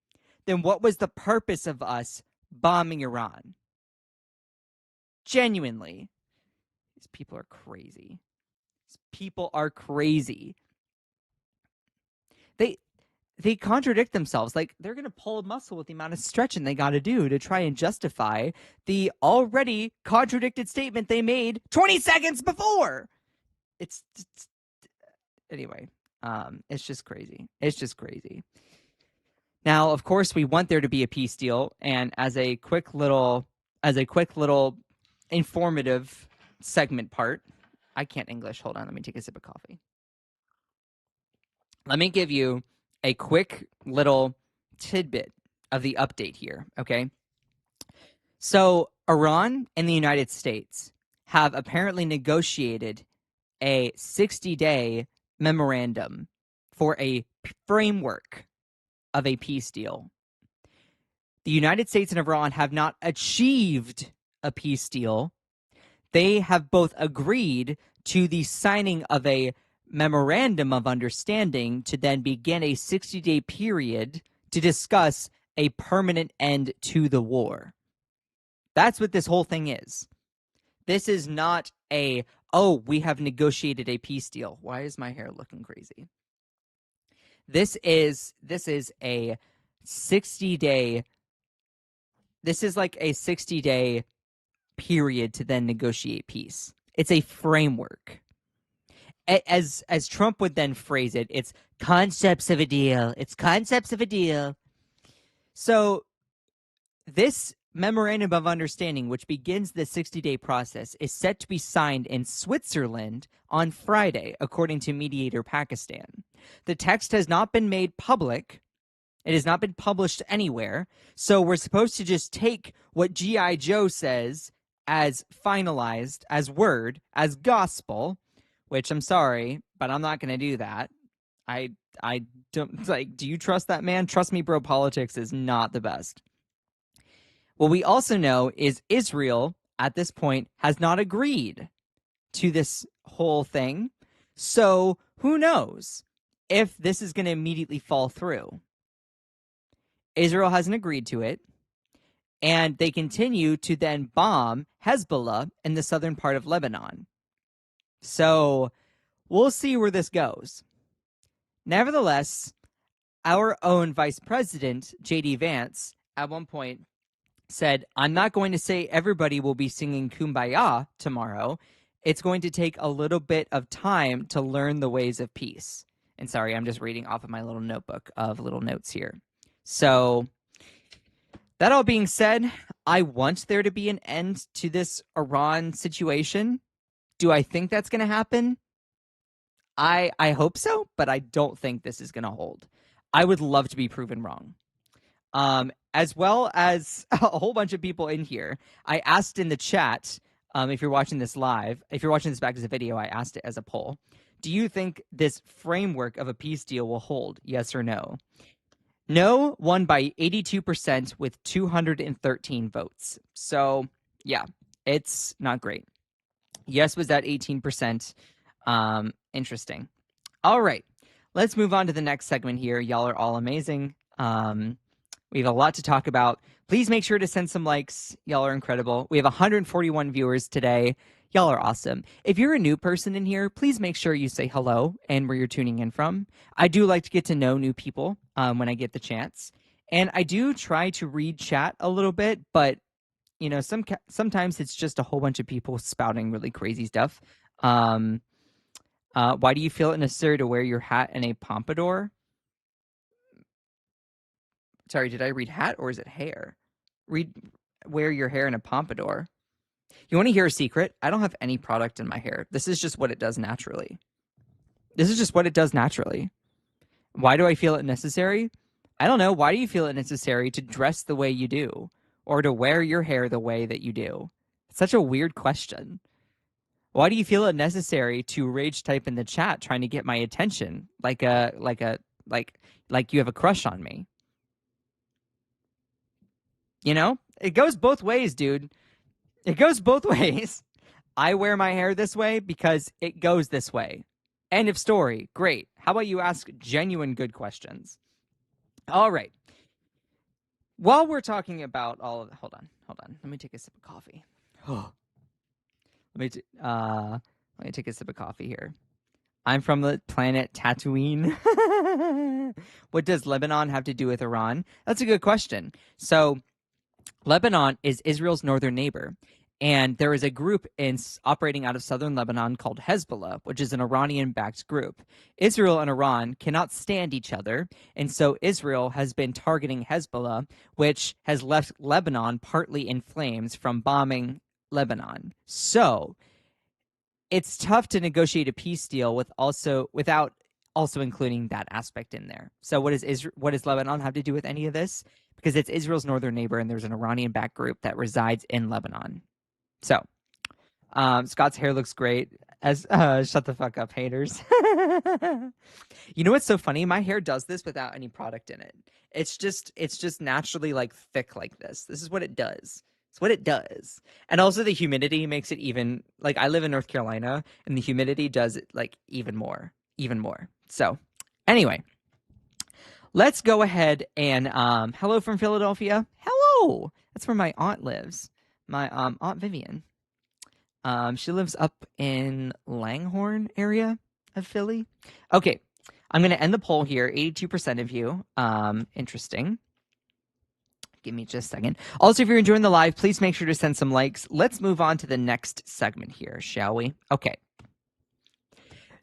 then what was the purpose of us bombing Iran? Genuinely. These people are crazy. These people are crazy. They contradict themselves. Like, they're going to pull a muscle with the amount of stretching they got to do to try and justify the already contradicted statement they made 20 seconds before. It's anyway, it's just crazy. It's just crazy. Now, of course, we want there to be a peace deal, and as a quick little informative segment part, I can't English. Hold on, let me take a sip of coffee. Let me give you a quick little tidbit of the update here, okay? So Iran and the United States have apparently negotiated a 60-day memorandum for a framework of a peace deal. The United States and Iran have not achieved a peace deal. They have both agreed to the signing of a memorandum of understanding to then begin a 60-day period to discuss a permanent end to the war. That's what this whole thing is. This is not we have negotiated a peace deal. Why is my hair looking crazy? This is a 60-day. This is like a 60-day period to then negotiate peace. It's a framework. As Trump would then phrase it, it's concepts of a deal. It's concepts of a deal. So this memorandum of understanding, which begins the 60-day process, is set to be signed in Switzerland on Friday, according to mediator Pakistan. The text has not been made public. It has not been published anywhere. So we're supposed to just take what G.I. Joe says as finalized, as word, as gospel, which I'm sorry, but I'm not going to do that. I don't, like, do you trust that man? Trust me, bro, politics is not the best. What we also know is Israel, at this point, has not agreed to this whole thing. So who knows if this is going to immediately fall through. Israel hasn't agreed to it, and they continue to then bomb Hezbollah in the southern part of Lebanon. So we'll see where this goes. Nevertheless, our own Vice President, J.D. Vance, at one point said, I'm not going to say everybody will be singing Kumbaya tomorrow. It's going to take a little bit of time to learn the ways of peace. And sorry, I'm just reading off of my little notebook of little notes here. So that all being said, I want there to be an end to this Iran situation. Do I think that's going to happen? I hope so, but I don't think this is going to hold. I would love to be proven wrong. As well as a whole bunch of people in here. I asked in the chat, if you're watching this live, if you're watching this back as a video, I asked it as a poll. Do you think this framework of a peace deal will hold? Yes or no? No won by 82% with 213 votes. So, yeah, it's not great. Yes was at 18%. Interesting. All right. Let's move on to the next segment here. Y'all are all amazing. We have a lot to talk about. Please make sure to send some likes. Y'all are incredible. We have 141 viewers today. Y'all are awesome. If you're a new person in here, please make sure you say hello and where you're tuning in from. I do like to get to know new people when I get the chance. And I do try to read chat a little bit, but you know, sometimes it's just a whole bunch of people spouting really crazy stuff. Why do you feel it necessary to wear your hat in a pompadour? Sorry, did I read hat or is it hair? Wear your hair in a pompadour. You want to hear a secret? I don't have any product in my hair. This is just what it does naturally. This is just what it does naturally. Why do I feel it necessary? I don't know. Why do you feel it necessary to dress the way you do or to wear your hair the way that you do? It's such a weird question. Why do you feel it necessary to rage type in the chat trying to get my attention like you have a crush on me? You know, it goes both ways, dude. It goes both ways. I wear my hair this way because it goes this way. End of story. Great. How about you ask genuine good questions? All right. while we're talking about all of, hold on. Let me take a sip of coffee. Let me take a sip of coffee here. I'm from the planet Tatooine. What does Lebanon have to do with Iran? That's a good question. So, Lebanon is Israel's northern neighbor. And there is a group operating out of southern Lebanon called Hezbollah, which is an Iranian-backed group. Israel and Iran cannot stand each other, and so Israel has been targeting Hezbollah, which has left Lebanon partly in flames from bombing Lebanon. So it's tough to negotiate a peace deal without also including that aspect in there. So what does Lebanon have to do with any of this? Because it's Israel's northern neighbor, and there's an Iranian-backed group that resides in Lebanon. So, Scott's hair looks great. As shut the fuck up, haters. You know what's so funny? My hair does this without any product in it. It's just naturally like thick like this. This is what it does. It's what it does. And also the humidity makes it even, like, I live in North Carolina, and the humidity does it like even more. So, anyway, let's go ahead and hello from Philadelphia. Hello. That's where my aunt lives. My Aunt Vivian. She lives up in Langhorne area of Philly. Okay, I'm going to end the poll here. 82% of you. Interesting. Give me just a second. Also, if you're enjoying the live, please make sure to send some likes. Let's move on to the next segment here, shall we? Okay.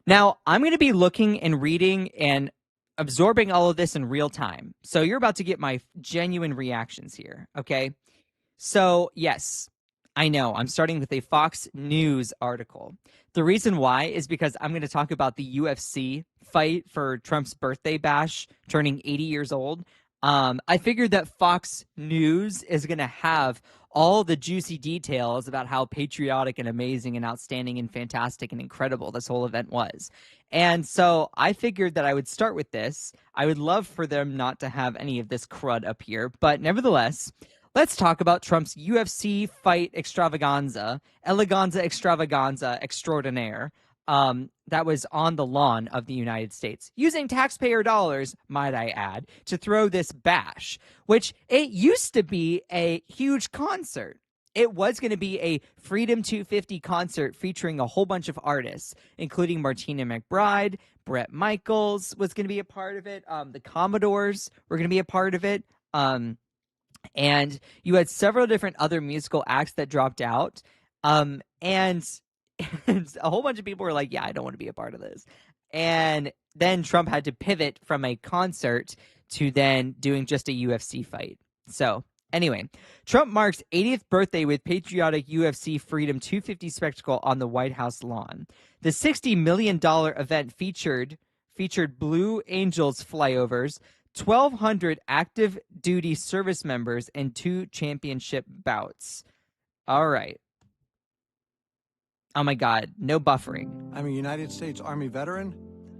Now, I'm going to be looking and reading and absorbing all of this in real time. So you're about to get my genuine reactions here, okay? So, yes, I know, I'm starting with a Fox News article. The reason why is because I'm going to talk about the UFC fight for Trump's birthday bash, turning 80 years old. I figured that Fox News is going to have all the juicy details about how patriotic and amazing and outstanding and fantastic and incredible this whole event was. And so I figured that I would start with this. I would love for them not to have any of this crud up here, but nevertheless, let's talk about Trump's UFC fight extravaganza, eleganza extravaganza extraordinaire, that was on the lawn of the United States, using taxpayer dollars, might I add, to throw this bash, which it used to be a huge concert. It was going to be a Freedom 250 concert featuring a whole bunch of artists, including Martina McBride, Bret Michaels was going to be a part of it, the Commodores were going to be a part of it, and you had several different other musical acts that dropped out. And a whole bunch of people were like, yeah, I don't want to be a part of this. And then Trump had to pivot from a concert to then doing just a UFC fight. So anyway, Trump marks 80th birthday with patriotic UFC Freedom 250 spectacle on the White House lawn. The $60 million event featured Blue Angels flyovers, 1,200 active duty service members, and 2 championship bouts. All right. Oh my God, no buffering. I'm a United States Army veteran.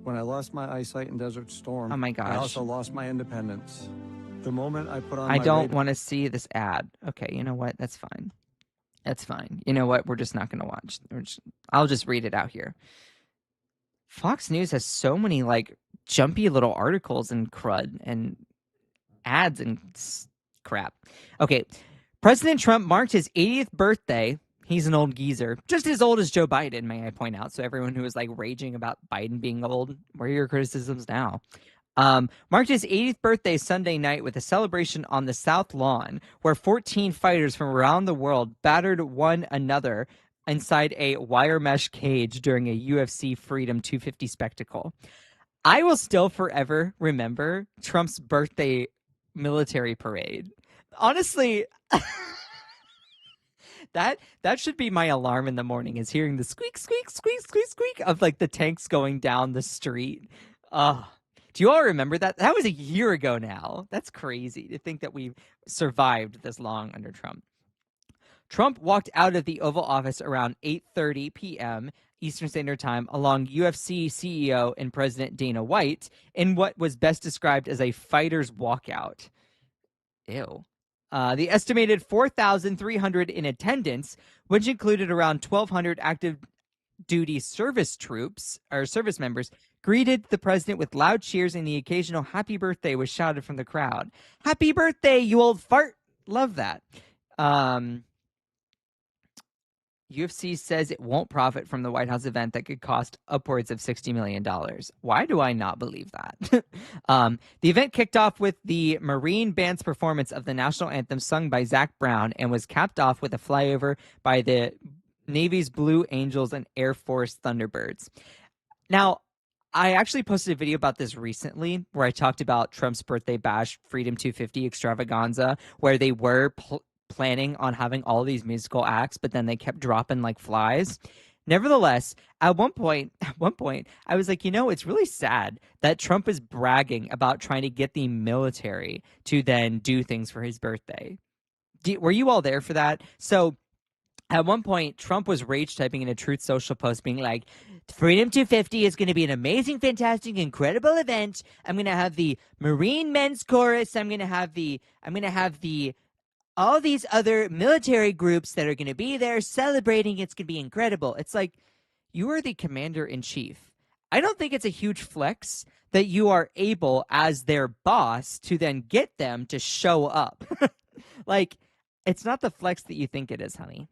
When I lost my eyesight in Desert Storm, oh my gosh, I also lost my independence. The moment I put on I don't want to see this ad. Okay, you know what? That's fine. That's fine. You know what? We're just not going to watch. I'll just read it out here. Fox News has so many like jumpy little articles and crud and ads and crap. Okay, President Trump marked his 80th birthday. He's an old geezer, just as old as Joe Biden, may I point out. So everyone who is like raging about Biden being old, where are your criticisms now? Marked his 80th birthday Sunday night with a celebration on the South Lawn, where 14 fighters from around the world battered one another inside a wire mesh cage during a UFC Freedom 250 spectacle. I will still forever remember Trump's birthday military parade. Honestly, that should be my alarm in the morning, is hearing the squeak, squeak, squeak, squeak, squeak of like the tanks going down the street. Do you all remember that? That was a year ago now. That's crazy to think that we've survived this long under Trump. Trump walked out of the Oval Office around 8:30 p.m. Eastern Standard Time along UFC CEO and President Dana White in what was best described as a fighter's walkout. Ew. The estimated 4,300 in attendance, which included around 1,200 active duty service troops or service members, greeted the president with loud cheers, and the occasional happy birthday was shouted from the crowd. Happy birthday, you old fart. Love that. UFC says it won't profit from the White House event that could cost upwards of $60 million. Why do I not believe that? The event kicked off with the Marine Band's performance of the national anthem sung by Zach Brown and was capped off with a flyover by the Navy's Blue Angels and Air Force Thunderbirds. Now, I actually posted a video about this recently where I talked about Trump's birthday bash, Freedom 250 extravaganza, where they were planning on having all these musical acts, but then they kept dropping like flies. Nevertheless, at one point, I was like, it's really sad that Trump is bragging about trying to get the military to then do things for his birthday. Were you all there for that? So at one point, Trump was rage typing in a Truth Social post being like, Freedom 250 is going to be an amazing, fantastic, incredible event. I'm going to have the Marine Men's Chorus. I'm going to have all these other military groups that are going to be there celebrating. It's going to be incredible. It's like, you are the commander-in-chief. I don't think it's a huge flex that you are able, as their boss, to then get them to show up. Like, it's not the flex that you think it is, honey.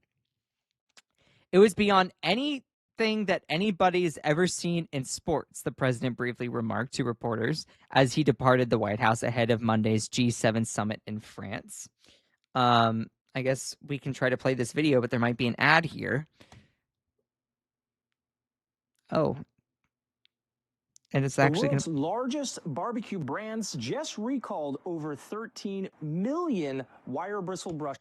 It was beyond anything that anybody's ever seen in sports, the president briefly remarked to reporters as he departed the White House ahead of Monday's G7 summit in France. I guess we can try to play this video, but there might be an ad here. Oh. And it's actually the world's largest barbecue brands just recalled over 13 million wire bristle brush.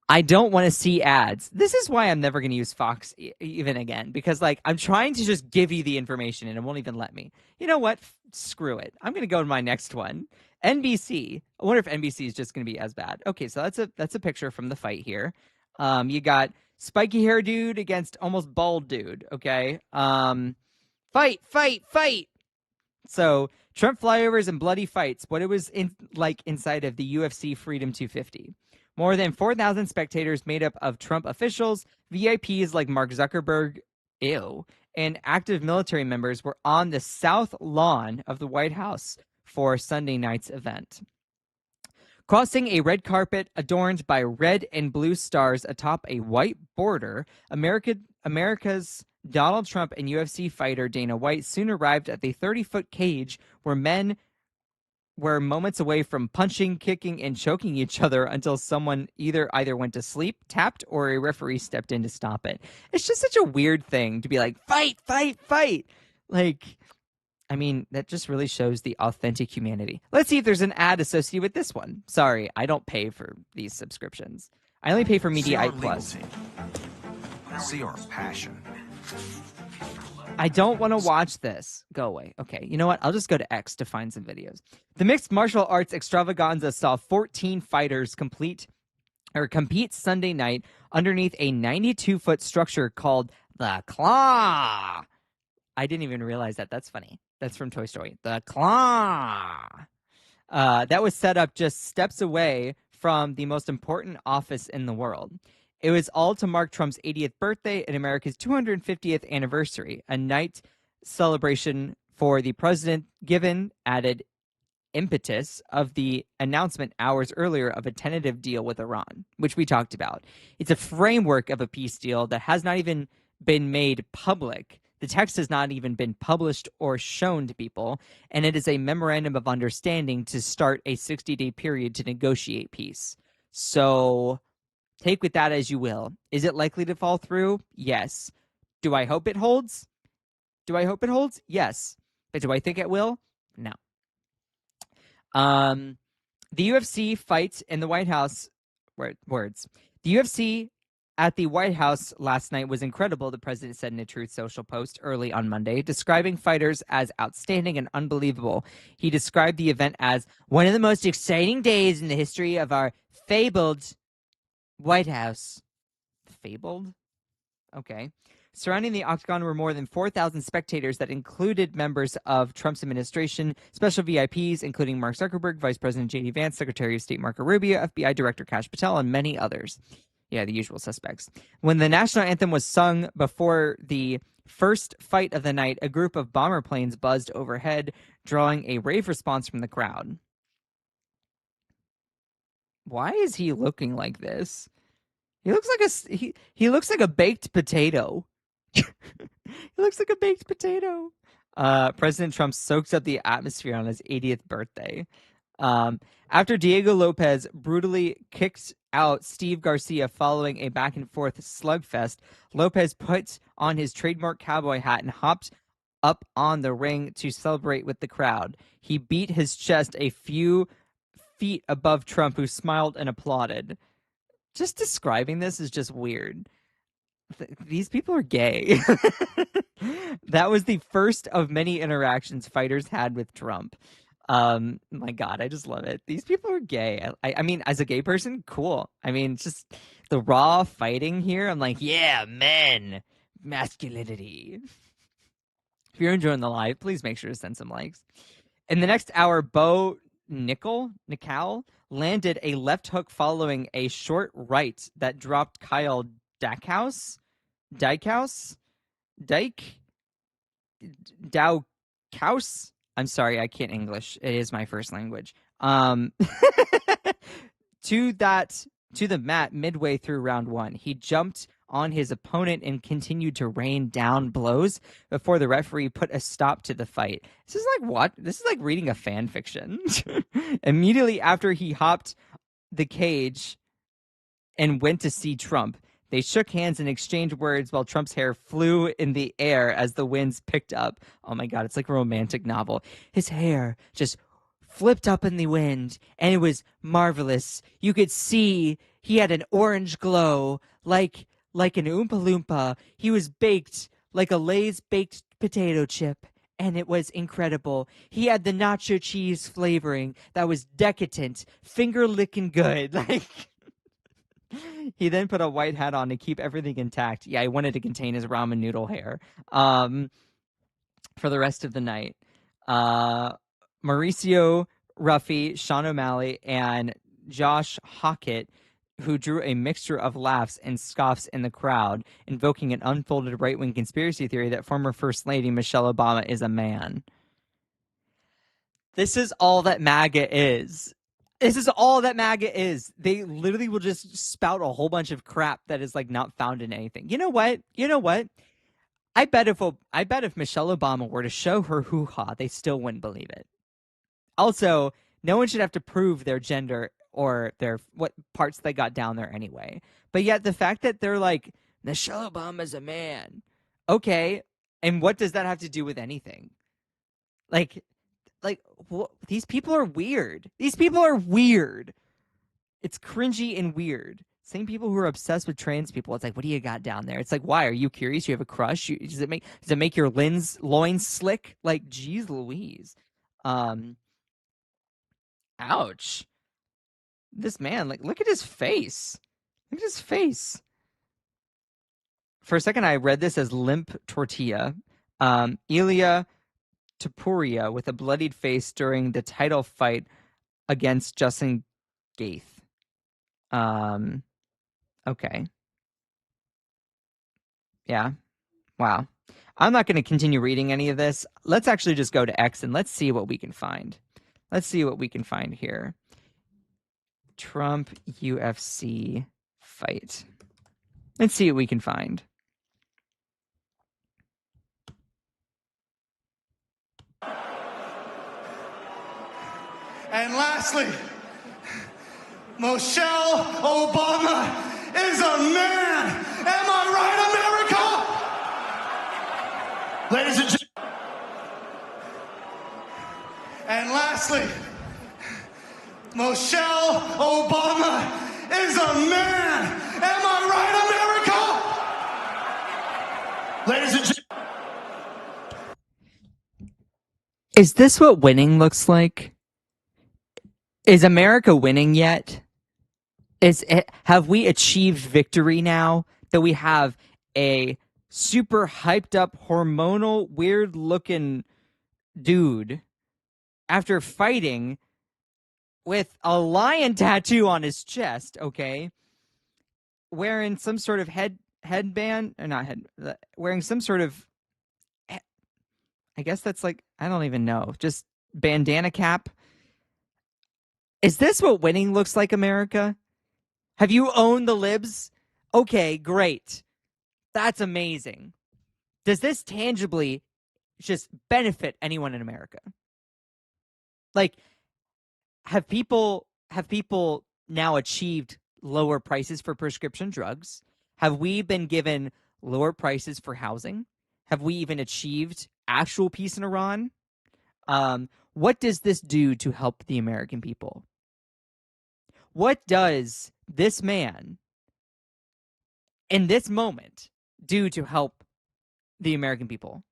I don't want to see ads. This is why I'm never going to use Fox even again, because I'm trying to just give you the information and it won't even let me. You know what? Screw it. I'm going to go to my next one. NBC. I wonder if NBC is just going to be as bad. Okay, so that's a picture from the fight here. You got spiky hair dude against almost bald dude. Okay. Fight. So Trump flyovers and bloody fights. What it was inside of the UFC Freedom 250. More than 4,000 spectators made up of Trump officials, VIPs like Mark Zuckerberg, and active military members were on the south lawn of the White House for Sunday night's event. Crossing a red carpet adorned by red and blue stars atop a white border, America's Donald Trump and UFC fighter Dana White soon arrived at the 30-foot cage where men were moments away from punching, kicking, and choking each other until someone either went to sleep, tapped, or a referee stepped in to stop it. It's just such a weird thing to be like, fight. That just really shows the authentic humanity. Let's see if there's an ad associated with this one. Sorry, I don't pay for these subscriptions. I only pay for Mediaite Plus. See our passion. I don't want to watch this. Go away. Okay, you know what? I'll just go to X to find some videos. The mixed martial arts extravaganza saw 14 fighters compete Sunday night underneath a 92-foot structure called the Claw. I didn't even realize that. That's funny. That's from Toy Story. The Claw. That was set up just steps away from the most important office in the world. It was all to mark Trump's 80th birthday and America's 250th anniversary, a night celebration for the president, given added impetus of the announcement hours earlier of a tentative deal with Iran, which we talked about. It's a framework of a peace deal that has not even been made public. The text has not even been published or shown to people, and it is a memorandum of understanding to start a 60-day period to negotiate peace. So take with that as you will. Is it likely to fall through? Yes. Do I hope it holds? Yes. But do I think it will? No. The UFC fights in the White House. Words. The UFC at the White House last night was incredible, the president said in a Truth Social post early on Monday, describing fighters as outstanding and unbelievable. He described the event as one of the most exciting days in the history of our fabled White House. Fabled? Okay. Surrounding the octagon were more than 4,000 spectators that included members of Trump's administration, special VIPs, including Mark Zuckerberg, Vice President J.D. Vance, Secretary of State Marco Rubio, FBI Director Kash Patel, and many others. Yeah, the usual suspects. When the national anthem was sung before the first fight of the night, a group of bomber planes buzzed overhead, drawing a rave response from the crowd. Why is he looking like this? He looks like he looks like a baked potato. He looks like a baked potato. President Trump soaks up the atmosphere on his 80th birthday. After Diego Lopez brutally kicked out Steve Garcia following a back-and-forth slugfest, Lopez put on his trademark cowboy hat and hopped up on the ring to celebrate with the crowd. He beat his chest a few feet above Trump, who smiled and applauded. Just describing this is just weird. These people are gay. That was the first of many interactions fighters had with Trump. My God, I just love it. These people are gay. I mean, as a gay person, cool. I mean, just the raw fighting here. I'm like, yeah, men, masculinity. If you're enjoying the live, please make sure to send some likes. In the next hour, Bo Nickel landed a left hook following a short right that dropped Kyle Dykhouse. I'm sorry, I can't English. It is my first language. To the mat midway through round one. He jumped on his opponent and continued to rain down blows before the referee put a stop to the fight. This is like what? This is like reading a fan fiction. Immediately after he hopped the cage and went to see Trump, they shook hands and exchanged words while Trump's hair flew in the air as the winds picked up. Oh my God, it's like a romantic novel. His hair just flipped up in the wind, and it was marvelous. You could see he had an orange glow, like an Oompa Loompa. He was baked like a Lay's baked potato chip, and it was incredible. He had the nacho cheese flavoring that was decadent, finger-licking good. Like... He then put a white hat on to keep everything intact. Yeah, he wanted to contain his ramen noodle hair for the rest of the night. Mauricio Ruffy, Sean O'Malley, and Josh Hockett, who drew a mixture of laughs and scoffs in the crowd, invoking an unfolded right-wing conspiracy theory that former First Lady Michelle Obama is a man. This is all that MAGA is. This is all that MAGA is. They literally will just spout a whole bunch of crap that is like not found in anything. You know what? I bet if Michelle Obama were to show her hoo-ha, they still wouldn't believe it. Also, no one should have to prove their gender or their what parts they got down there anyway. But yet the fact that they're like, Michelle Obama's a man. Okay, and what does that have to do with anything? Like these people are weird. These people are weird. It's cringy and weird. Same people who are obsessed with trans people. It's like, what do you got down there? It's like, why? Are you curious? You have a crush? Does it make your loins slick? Like, geez Louise. Ouch. This man, like, look at his face. Look at his face. For a second, I read this as limp tortilla. Ilya Tapuria with a bloodied face during the title fight against Justin Gaeth. Okay. Yeah. Wow. I'm not going to continue reading any of this. Let's actually just go to X and let's see what we can find. Let's see what we can find here. Trump UFC fight. Let's see what we can find. And lastly, Michelle Obama is a man. Am I right, America? Ladies and gentlemen. And lastly, Michelle Obama is a man. Am I right, America? Ladies and gentlemen. Is this what winning looks like? Is America winning yet? Have we achieved victory now that we have a super hyped up, hormonal, weird looking dude after fighting with a lion tattoo on his chest, okay, wearing some sort of headband, or not head, wearing some sort of I guess that's like, I don't even know. Just bandana cap. Is this what winning looks like, America? Have you owned the libs? Okay, great. That's amazing. Does this tangibly just benefit anyone in America? Like, have people now achieved lower prices for prescription drugs? Have we been given lower prices for housing? Have we even achieved actual peace in Iran? What does this do to help the American people? What does this man in this moment do to help the American people?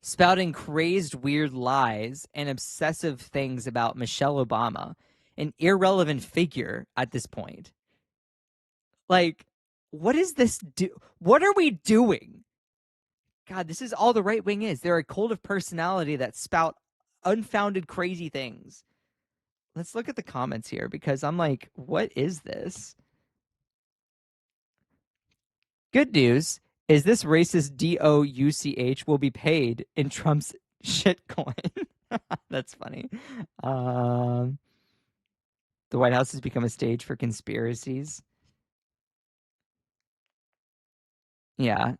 Spouting crazed, weird lies and obsessive things about Michelle Obama, an irrelevant figure at this point. Like, what is this what are we doing? God, this is all the right wing is. They're a cult of personality that spout unfounded, crazy things. Let's look at the comments here because I'm like, what is this? Good news is this racist DOUCH will be paid in Trump's shitcoin. That's funny. The White House has become a stage for conspiracies. Yeah.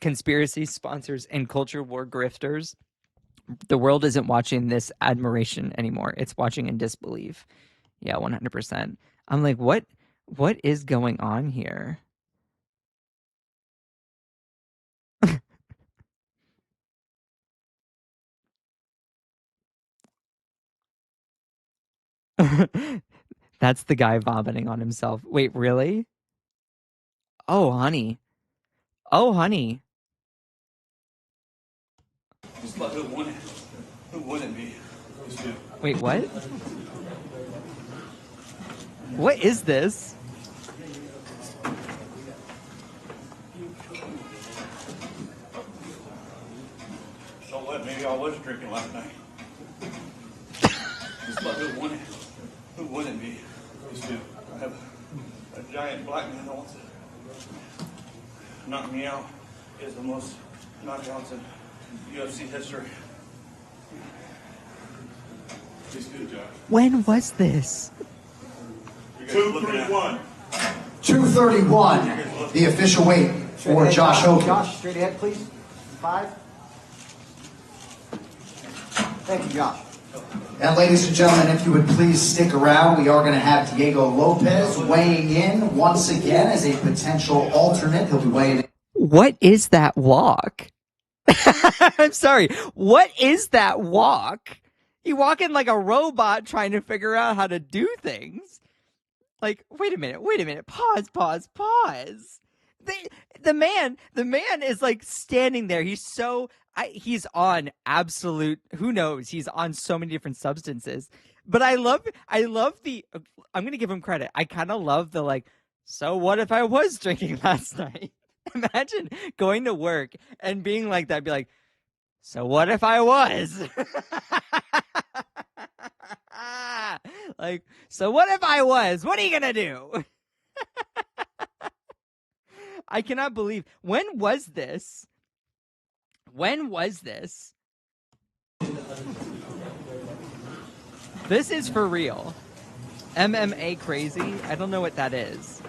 Conspiracy sponsors and culture war grifters. The world isn't watching this admiration anymore. It's watching in disbelief. Yeah, 100%. I'm like, what is going on here? That's the guy vomiting on himself. Wait, really? Oh, honey. Oh, honey. Who wouldn't be? Wait, what? What is this? So what? Maybe I was drinking last night. But who wouldn't be? I have a giant black man that wants to knock me out. He has the most knockouts in UFC history. He's good, Josh. When was this? 231. 231, the official weight for Josh Hogan. Josh, straight ahead, please. 5. Thank you, Josh. And ladies and gentlemen, if you would please stick around, we are going to have Diego Lopez weighing in once again as a potential alternate. He'll be weighing in. What is that walk? I'm sorry. What is that walk? You walking like a robot trying to figure out how to do things. Like, wait a minute. Pause. The man is like standing there. He's on absolute, who knows? He's on so many different substances. But I love the, I'm going to give him credit. I kind of love the like, so what if I was drinking last night? Imagine going to work and being like that, be like, so what if I was? Like, so what if I was? What are you going to do? I cannot believe. When was this? This is for real. MMA crazy? I don't know what that is.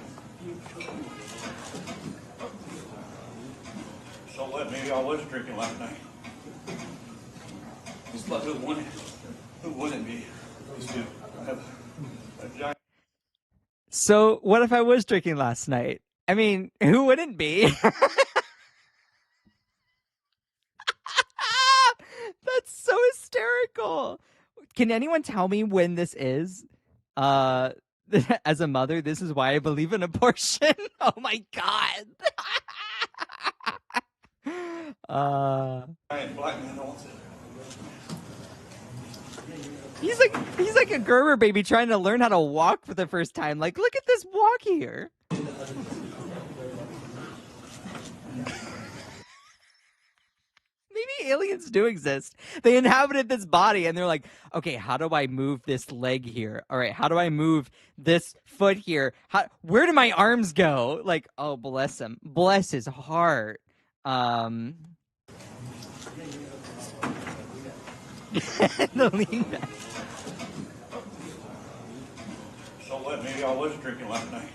So what? Maybe I was drinking last night. But who wouldn't be? I have a giant. So what if I was drinking last night? I mean, who wouldn't be? That's so hysterical. Can anyone tell me when this is? As a mother, this is why I believe in abortion. Oh my God. Giant black man wants it. He's like a Gerber baby trying to learn how to walk for the first time. Like, look at this walk here. Maybe aliens do exist. They inhabited this body and they're like, okay, how do I move this leg here? All right, how do I move this foot here? Where do my arms go? Like, oh, bless him. Bless his heart. The lean back. So what? Maybe I was drinking last night.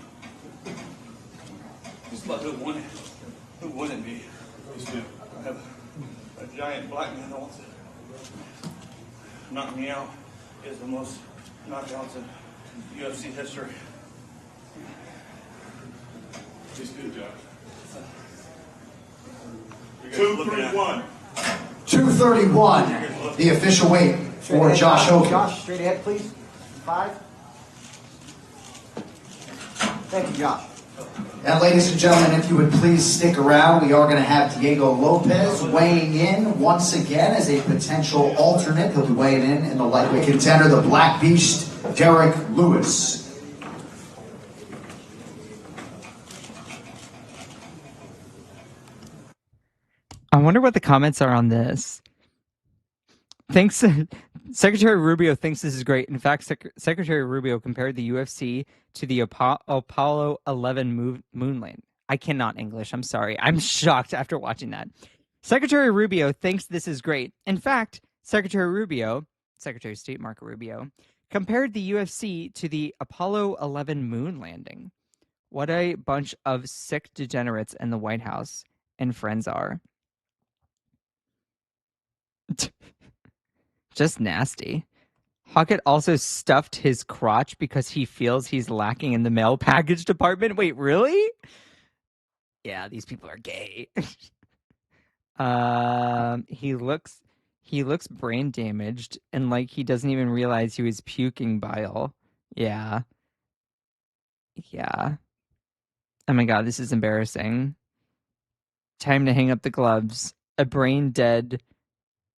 But who wouldn't? Who wouldn't be? I have a giant black man that wants to knock me out. He has the most knockouts in UFC history. He's good, Josh. 231. 231, the official weight for Josh Hogan. Josh, straight ahead, please. 5. Thank you, Josh. And ladies and gentlemen, if you would please stick around, we are going to have Diego Lopez weighing in once again as a potential alternate. He'll be weighing in the lightweight contender, the Black Beast, Derek Lewis. I wonder what the comments are on this. Thanks, Secretary Rubio thinks this is great. In fact, Secretary Rubio compared the UFC to the Apollo 11 moonland. I cannot English. I'm sorry. I'm shocked after watching that. Secretary Rubio thinks this is great. In fact, Secretary of State Marco Rubio, compared the UFC to the Apollo 11 moon landing. What a bunch of sick degenerates in the White House and friends are. Just nasty. Hockett also stuffed his crotch because he feels he's lacking in the mail package department. Wait, really? Yeah, these people are gay. He looks brain damaged and like he doesn't even realize he was puking bile. Yeah. Yeah. Oh my god, this is embarrassing. Time to hang up the gloves. A brain dead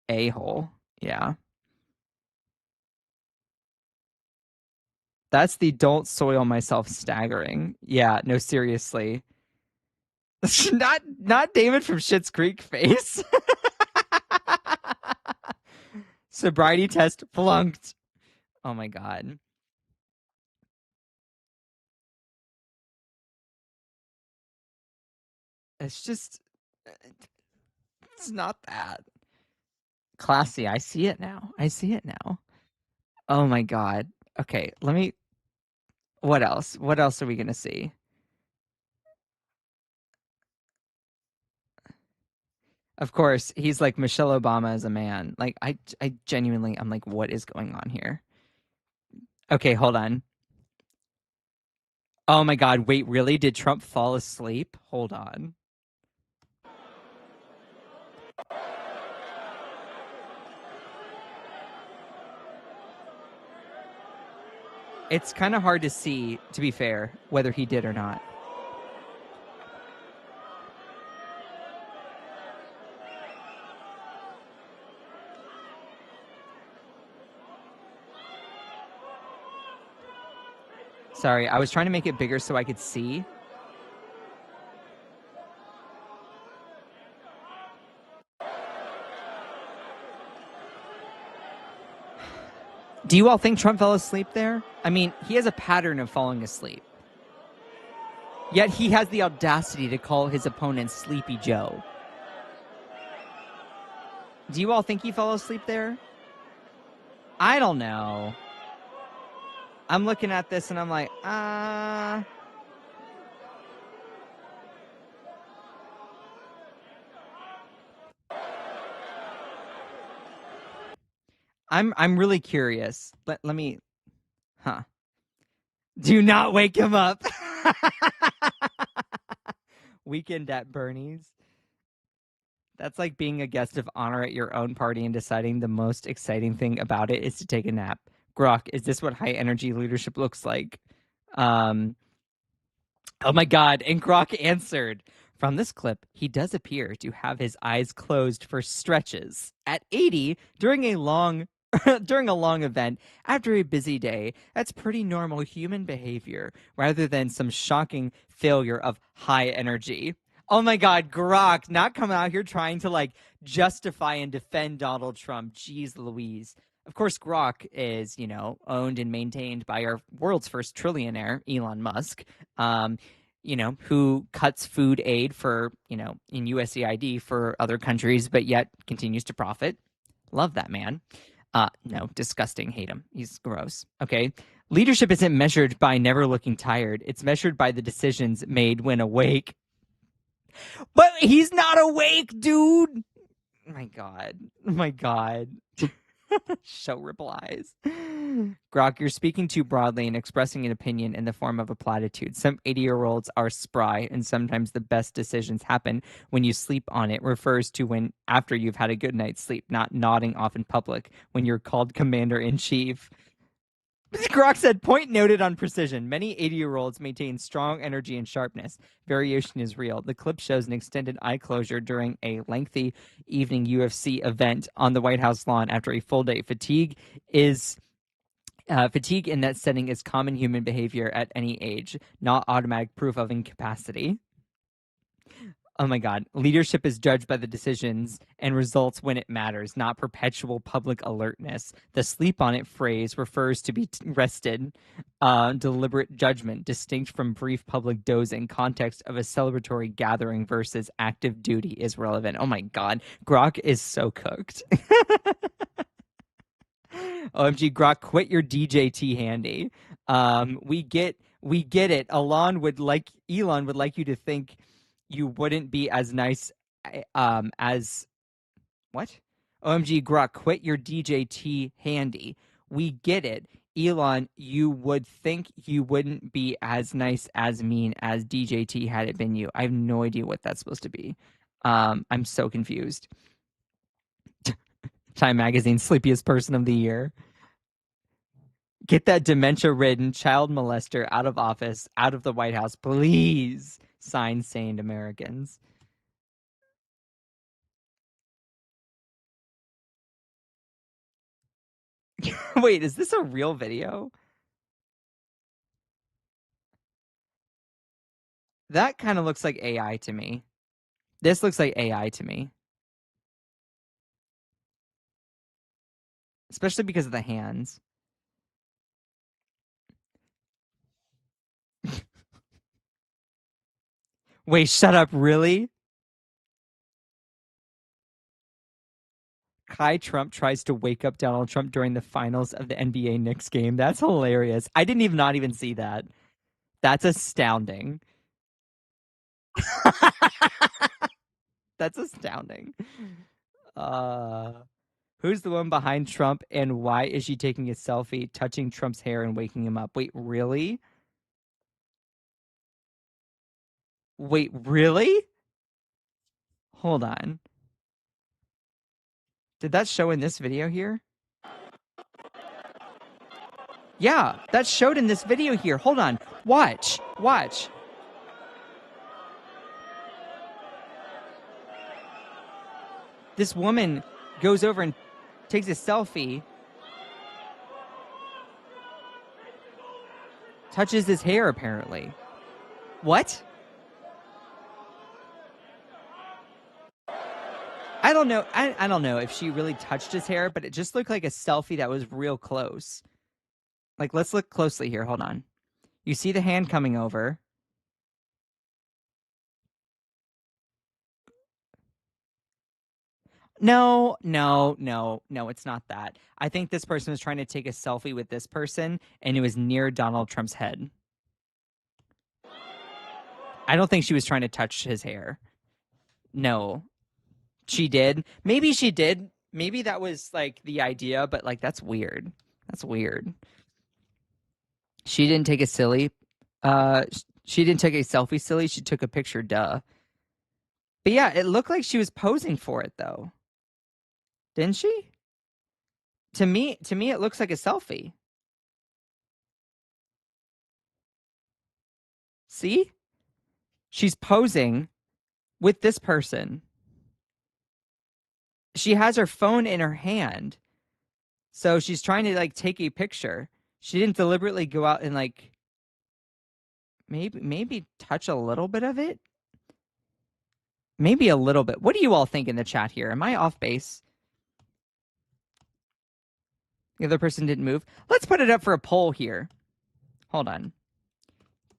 a-hole. Yeah. That's the don't soil myself staggering. Yeah, no, seriously. Not David from Schitt's Creek face. Sobriety test flunked. Oh my god. It's not that. Classy. I see it now. Oh my god. Okay, what else? What else are we going to see? Of course, he's like Michelle Obama as a man. Like, I genuinely, I'm like, what is going on here? Okay, hold on. Oh my god, wait, really? Did Trump fall asleep? Hold on. It's kind of hard to see, to be fair, whether he did or not. Sorry, I was trying to make it bigger so I could see. Do you all think Trump fell asleep there? I mean, he has a pattern of falling asleep. Yet he has the audacity to call his opponent Sleepy Joe. Do you all think he fell asleep there? I don't know. I'm looking at this and I'm like, I'm really curious. Let me, Do not wake him up. Weekend at Bernie's. That's like being a guest of honor at your own party and deciding the most exciting thing about it is to take a nap. Grok, is this what high energy leadership looks like? Oh my god, and Grok answered. From this clip, he does appear to have his eyes closed for stretches. At 80, during a long event, after a busy day, that's pretty normal human behavior, rather than some shocking failure of high energy. Oh my god, Grok, not coming out here trying to like justify and defend Donald Trump. Jeez Louise. Of course, Grok is, owned and maintained by our world's first trillionaire, Elon Musk, who cuts food aid for, in USAID for other countries, but yet continues to profit. Love that man. No, disgusting. Hate him. He's gross. Okay. Leadership isn't measured by never looking tired. It's measured by the decisions made when awake. But he's not awake, dude. My God. My God. Show replies. Grok, you're speaking too broadly and expressing an opinion in the form of a platitude. Some 80-year-olds are spry, and sometimes the best decisions happen when you sleep on it. Refers to when after you've had a good night's sleep, not nodding off in public when you're called commander-in-chief. Grok said, point noted on precision. Many 80-year-olds maintain strong energy and sharpness. Variation is real. The clip shows an extended eye closure during a lengthy evening UFC event on the White House lawn after a full day. Fatigue in that setting is common human behavior at any age, not automatic proof of incapacity. Oh my God. Leadership is judged by the decisions and results when it matters, not perpetual public alertness. The sleep on it phrase refers to be rested, deliberate judgment, distinct from brief public dozing. Context of a celebratory gathering versus active duty is relevant. Oh my God. Grok is so cooked. OMG, Grok, quit your DJT handy. We get it. Elon would like you to think you wouldn't be as nice as what? OMG, Grok, quit your DJT handy. We get it. Elon, you would think you wouldn't be as nice as mean as DJT had it been you. I have no idea what that's supposed to be. I'm so confused. Time Magazine, sleepiest person of the year. Get that dementia-ridden child molester out of office, out of the White House, please. Sign sane Americans. Wait, is this a real video? That kind of looks like AI to me. This looks like AI to me. Especially because of the hands. Wait, shut up, really? Kai Trump tries to wake up Donald Trump during the finals of the NBA Knicks game. That's hilarious. I didn't not even see that. That's astounding. That's astounding. Who's the one behind Trump and why is she taking a selfie, touching Trump's hair and waking him up? Wait, really? Wait, really? Hold on. Did that show in this video here? Yeah, that showed in this video here. Hold on. Watch. Watch. This woman goes over and takes a selfie. Touches his hair, apparently. What? I don't know. I don't know if she really touched his hair, but it just looked like a selfie that was real close. Like, let's look closely here. Hold on. You see the hand coming over. No, it's not that. I think this person was trying to take a selfie with this person, and it was near Donald Trump's head. I don't think she was trying to touch his hair. No. She did. Maybe she did. Maybe that was, like, the idea, but, like, that's weird. That's weird. She didn't take a silly. She didn't take a selfie silly. She took a picture, duh. But, yeah, it looked like she was posing for it, though. Didn't she? To me, it looks like a selfie. See? She's posing with this person. She has her phone in her hand. So she's trying to, like, take a picture. She didn't deliberately go out and, like, maybe touch a little bit of it. Maybe a little bit. What do you all think in the chat here? Am I off base? The other person didn't move. Let's put it up for a poll here. Hold on.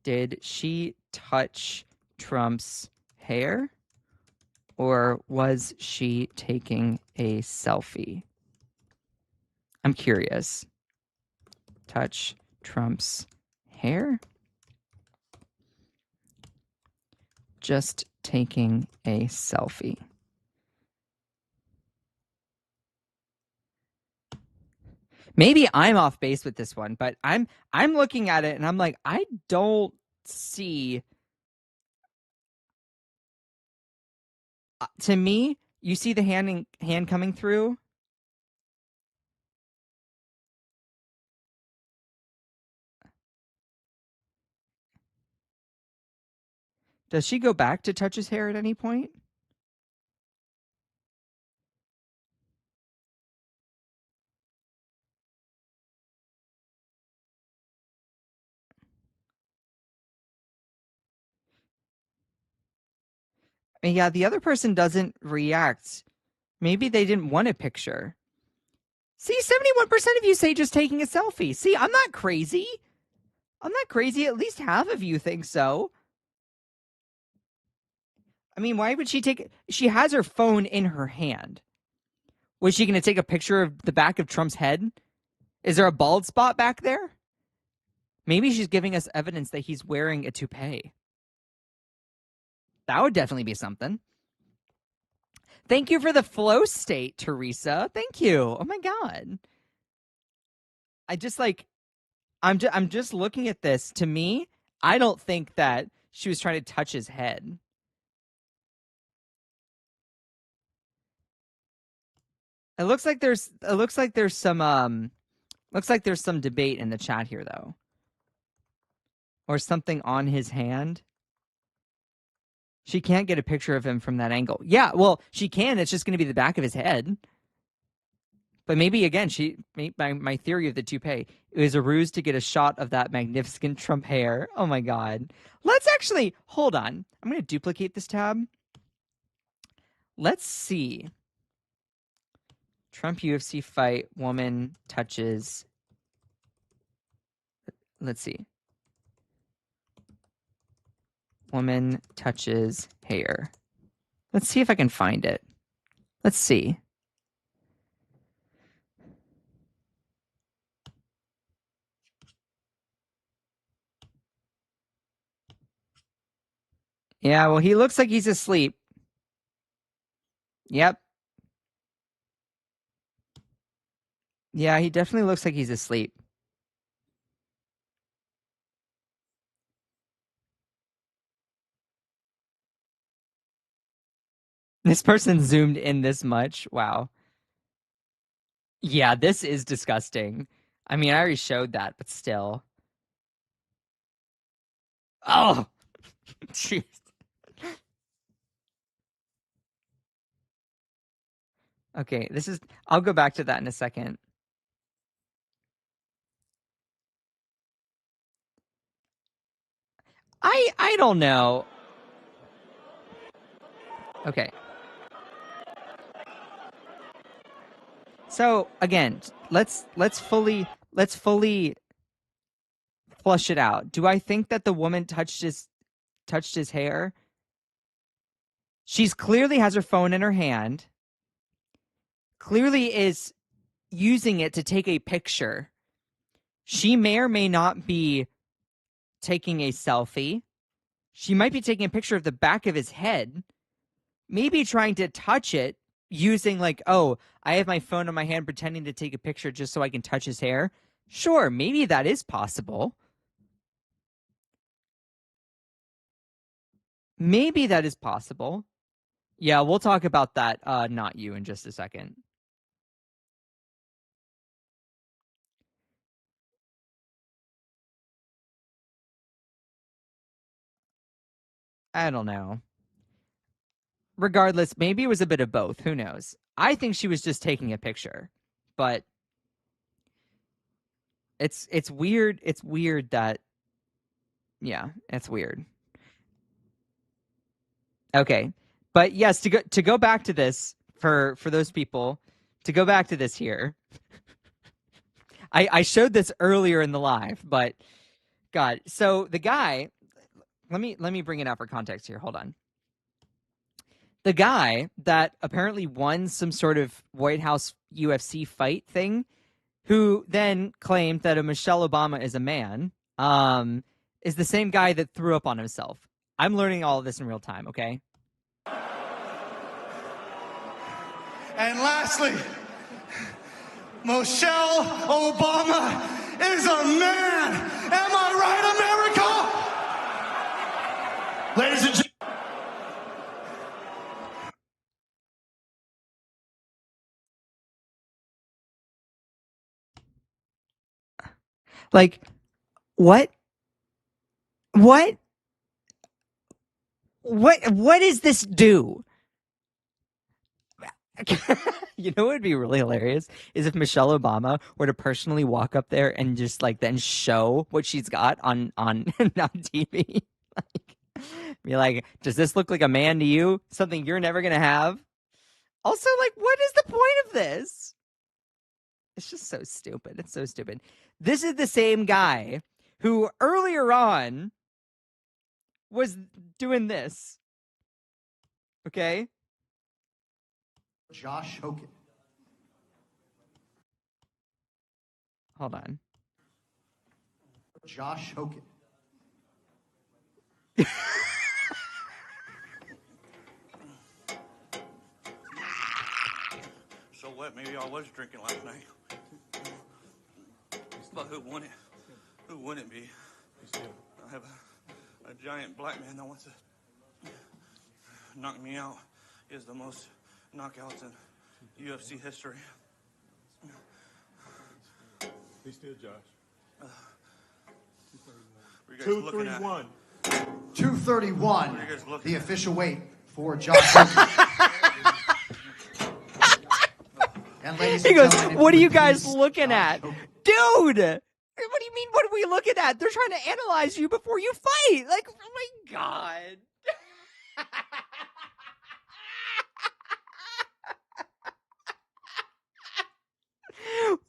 Did she touch Trump's hair? Or was she taking a selfie? I'm curious. Touch Trump's hair? Just taking a selfie. Maybe I'm off base with this one, but I'm looking at it and I'm like, I don't see. To me, you see the hand coming through. Does she go back to touch his hair at any point? And yeah, the other person doesn't react. Maybe they didn't want a picture. See, 71% of you say just taking a selfie. See, I'm not crazy. I'm not crazy. At least half of you think so. I mean, why would she take... She has her phone in her hand. Was she going to take a picture of the back of Trump's head? Is there a bald spot back there? Maybe she's giving us evidence that he's wearing a toupee. That would definitely be something. Thank you for the flow state, Teresa. Thank you. Oh my God. I just like... I'm just looking at this. To me, I don't think that she was trying to touch his head. It looks like there's some debate in the chat here though. Or something on his hand. She can't get a picture of him from that angle. Yeah, well, she can. It's just going to be the back of his head. But maybe, again, my theory of the toupee, it was a ruse to get a shot of that magnificent Trump hair. Oh, my God. Let's actually, hold on. I'm going to duplicate this tab. Let's see. Trump UFC fight, woman touches. Let's see. Woman touches hair. Let's see if I can find it. Let's see. Yeah, well, he looks like he's asleep. Yep. Yeah, he definitely looks like he's asleep. This person zoomed in this much. Wow. Yeah, this is disgusting. I mean, I already showed that, but still. Oh! Jeez. Okay, this is... I'll go back to that in a second. I don't know. Okay. So, again, let's fully flush it out. Do I think that the woman touched his hair? She's clearly has her phone in her hand. Clearly is using it to take a picture. She may or may not be taking a selfie. She might be taking a picture of the back of his head. Maybe trying to touch it using like, oh, I have my phone in my hand pretending to take a picture just so I can touch his hair. Sure, maybe that is possible. Maybe that is possible. Yeah, we'll talk about that, not you, in just a second. I don't know. Regardless, maybe it was a bit of both. Who knows? I think she was just taking a picture. But it's weird. It's weird that... Yeah, it's weird. Okay. But yes, to go back to this, for those people, to go back to this here. I showed this earlier in the live, but God. So the guy, let me bring it out for context here. Hold on. The guy that apparently won some sort of White House UFC fight thing, who then claimed that a Michelle Obama is a man, is the same guy that threw up on himself. I'm learning all of this in real time, okay? And lastly, Michelle Obama is a man. Am I right, America? Ladies and gentlemen. Like, what? What does this do? You know what would be really hilarious is if Michelle Obama were to personally walk up there and just like then show what she's got on TV. Like, be like, does this look like a man to you? Something you're never gonna have? Also, like, what is the point of this? It's just so stupid. It's so stupid. This is the same guy who earlier on was doing this. Okay? Josh Hogan. Hold on. Josh Hogan. So what? Maybe I was drinking last night. But who wouldn't? Who wouldn't be? I have a giant black man that wants to knock me out. He has the most knockouts in UFC history. Be still, Josh. 231. 231, the official weight for Josh Hogan. And ladies He and goes, gentlemen, what are you please, guys looking at? Hogan. Dude! What do you mean, what are we looking at? They're trying to analyze you before you fight. Like, oh my God.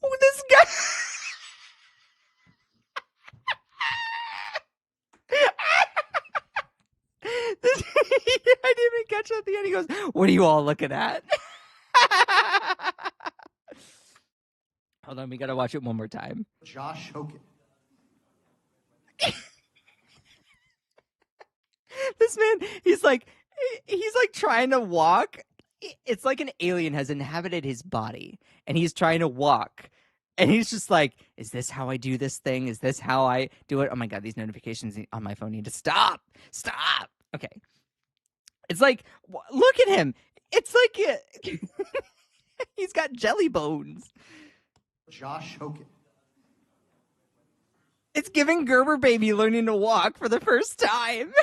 Oh, this guy. I didn't even catch it at the end. He goes, what are you all looking at? Hold on, we gotta watch it one more time. Josh Hogan. This man, he's like trying to walk. It's like an alien has inhabited his body, and he's trying to walk. And he's just like, is this how I do this thing? Is this how I do it? Oh my God, these notifications on my phone need to stop. Stop. Okay. It's like, look at him. It's like he's got jelly bones. Josh Hogan. It's giving Gerber baby learning to walk for the first time.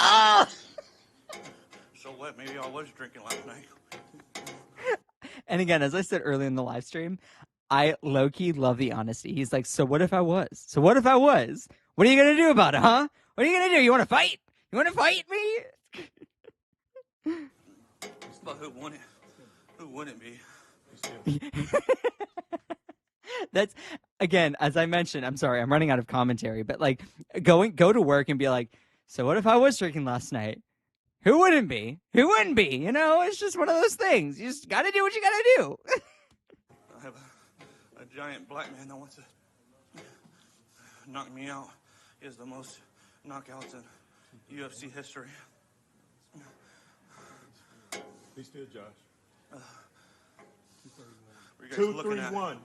Oh! So what? Maybe I was drinking last night. And again, as I said earlier in the live stream, I low-key love the honesty. He's like, so what if I was? So what if I was? What are you going to do about it, huh? What are you going to do? You want to fight? You want to fight me? But who wouldn't? Who wouldn't be? That's, again, as I mentioned, I'm sorry, I'm running out of commentary, but like go to work and be like, so what if I was drinking last night? Who wouldn't be? Who wouldn't be? You know, it's just one of those things. You just got to do what you got to do. I have a giant black man that wants to knock me out. He has the most knockouts in UFC history. Be still, Josh. 231.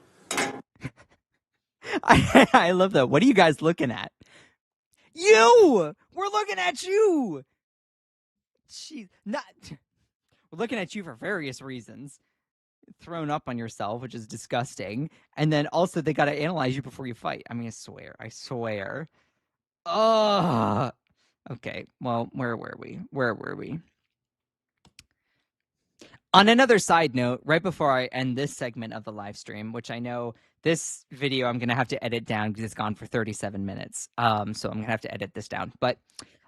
I love that. What are you guys looking at? You! We're looking at you! We're looking at you for various reasons. Thrown up on yourself, which is disgusting. And then also they got to analyze you before you fight. I mean, I swear. Oh, okay. Well, where were we? On another side note, right before I end this segment of the live stream, which I know this video I'm going to have to edit down because it's gone for 37 minutes. So I'm going to have to edit this down. But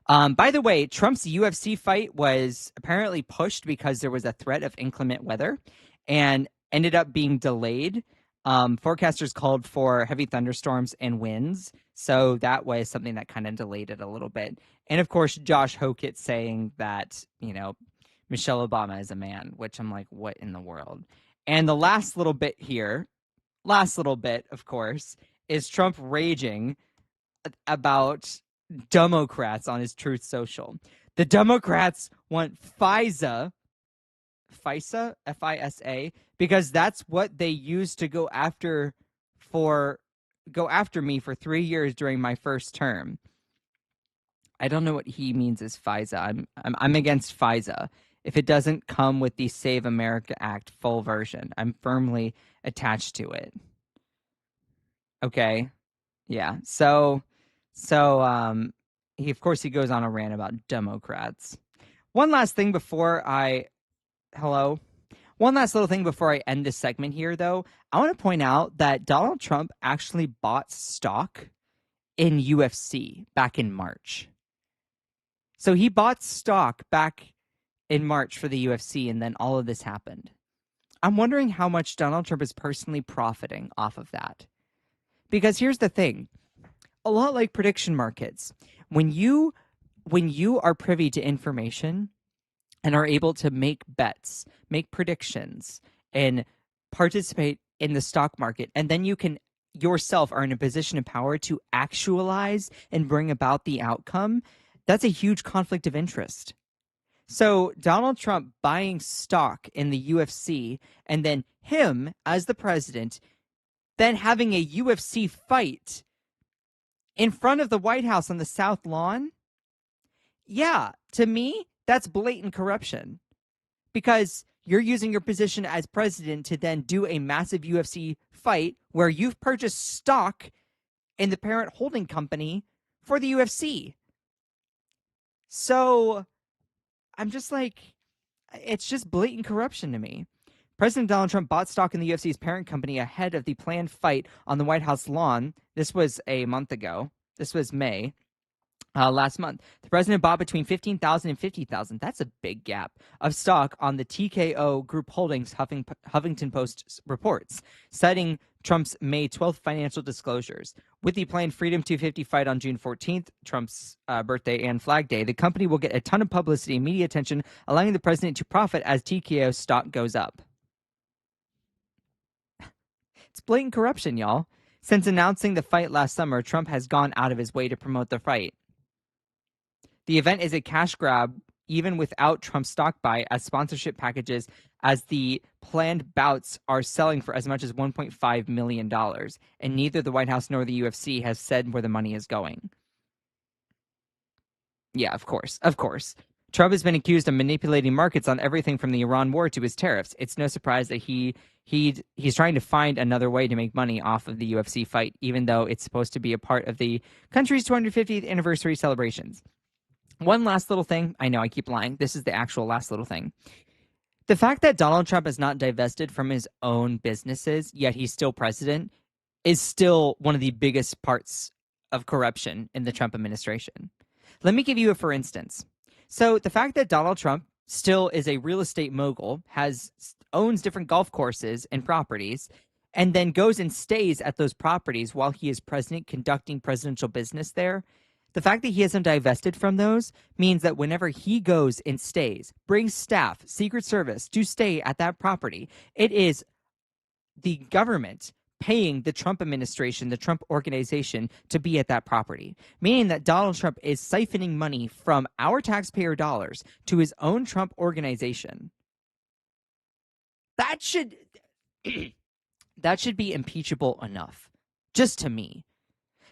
by the way, Trump's UFC fight was apparently pushed because there was a threat of inclement weather and ended up being delayed. Forecasters called for heavy thunderstorms and winds. So that was something that kind of delayed it a little bit. And of course, Josh Hokit saying that, you know, Michelle Obama is a man, which I'm like, what in the world? And the last little bit, of course, is Trump raging about Democrats on his Truth Social. The Democrats want FISA, F-I-S-A, because that's what they used to go after me for 3 years during my first term. I don't know what he means as FISA. I'm against FISA. If it doesn't come with the Save America Act full version, I'm firmly attached to it. Okay. Yeah. So he goes on a rant about Democrats. One last little thing before I end this segment here, though. I want to point out that Donald Trump actually bought stock in UFC back in March. So he bought stock back in March for the UFC, and then all of this happened. I'm wondering how much Donald Trump is personally profiting off of that. Because here's the thing. A lot like prediction markets, when you are privy to information and are able to make bets, make predictions, and participate in the stock market, and then you can yourself are in a position of power to actualize and bring about the outcome, that's a huge conflict of interest. So Donald Trump buying stock in the UFC and then him as the president, then having a UFC fight in front of the White House on the South Lawn, yeah, to me, that's blatant corruption. Because you're using your position as president to then do a massive UFC fight where you've purchased stock in the parent holding company for the UFC. So I'm just like, it's just blatant corruption to me. President Donald Trump bought stock in the UFC's parent company ahead of the planned fight on the White House lawn. This was a month ago. This was May. Last month, the president bought between 15,000 and 50,000. That's a big gap of stock on the TKO Group Holdings, Huffington Post reports, citing Trump's May 12th financial disclosures. With the planned Freedom 250 fight on June 14th, Trump's birthday and Flag Day, the company will get a ton of publicity and media attention, allowing the president to profit as TKO stock goes up. It's blatant corruption, y'all. Since announcing the fight last summer, Trump has gone out of his way to promote the fight. The event is a cash grab, even without Trump's stock buy, as sponsorship packages as the planned bouts are selling for as much as $1.5 million, and neither the White House nor the UFC has said where the money is going. Yeah, of course. Trump has been accused of manipulating markets on everything from the Iran war to his tariffs. It's no surprise that he's trying to find another way to make money off of the UFC fight, even though it's supposed to be a part of the country's 250th anniversary celebrations. One last little thing. I know I keep lying. This is the actual last little thing. The fact that Donald Trump has not divested from his own businesses, yet he's still president, is still one of the biggest parts of corruption in the Trump administration. Let me give you a for instance. So the fact that Donald Trump still is a real estate mogul, owns different golf courses and properties, and then goes and stays at those properties while he is president, conducting presidential business there, the fact that he hasn't divested from those means that whenever he goes and stays, brings staff, Secret Service to stay at that property, it is the government paying the Trump administration, the Trump organization, to be at that property, meaning that Donald Trump is siphoning money from our taxpayer dollars to his own Trump organization. That should be impeachable enough, just to me.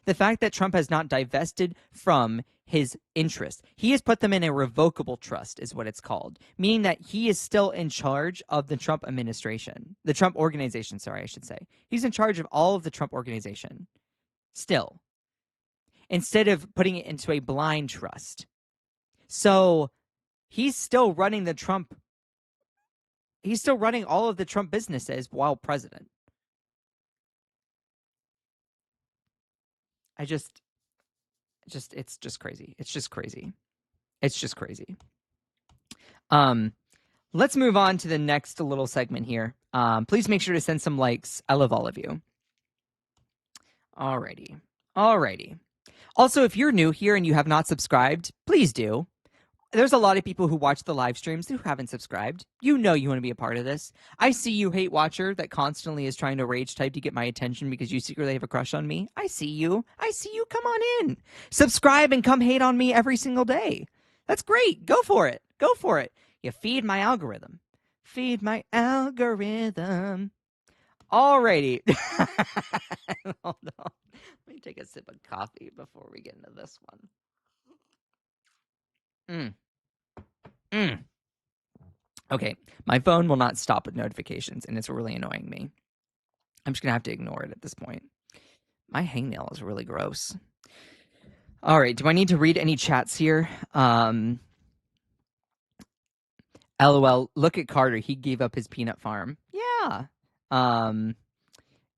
The fact that Trump has not divested from his interests, he has put them in a revocable trust, is what it's called, meaning that he is still in charge of the Trump administration, the Trump organization, I should say. He's in charge of all of the Trump organization, still, instead of putting it into a blind trust. So he's still running all of the Trump businesses while president. It's just crazy. It's just crazy. Let's move on to the next little segment here. Please make sure to send some likes. I love all of you. Alrighty. Also, if you're new here and you have not subscribed, please do. there's a lot of people who watch the live streams who haven't subscribed. You know you want to be a part of this. I see you, hate watcher, that constantly is trying to rage type to get my attention because you secretly have a crush on me. I see you. I see you. Come on in. Subscribe and come hate on me every single day. That's great. Go for it. Go for it. You feed my algorithm. Feed my algorithm. Alrighty. Hold on. Let me take a sip of coffee before we get into this one. Okay, my phone will not stop with notifications, and it's really annoying me. I'm just going to have to ignore it at this point. My hangnail is really gross. All right, do I need to read any chats here? LOL, look at Carter. He gave up his peanut farm. Yeah.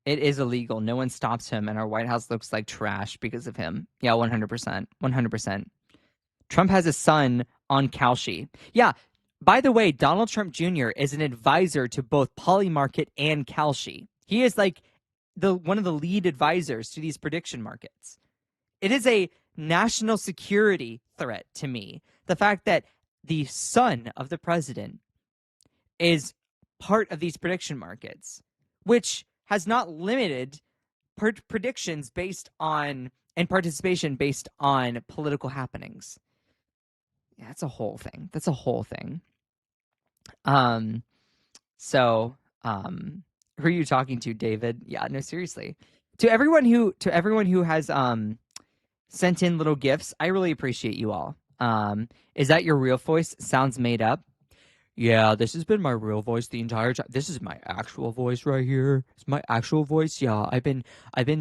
It is illegal. No one stops him, and our White House looks like trash because of him. Yeah, 100%. 100%. Trump has a son on Kalshi. Yeah, by the way, Donald Trump Jr. is an advisor to both Polymarket and Kalshi. He is like one of the lead advisors to these prediction markets. It is a national security threat to me. The fact that the son of the president is part of these prediction markets, which has not limited predictions based on and participation based on political happenings. Yeah, that's a whole thing. That's a whole thing. So, who are you talking to, David? Yeah, no, seriously. To everyone who has sent in little gifts, I really appreciate you all. Is that your real voice? Sounds made up. Yeah, this has been my real voice the entire time. This is my actual voice right here. It's my actual voice. Yeah, I've been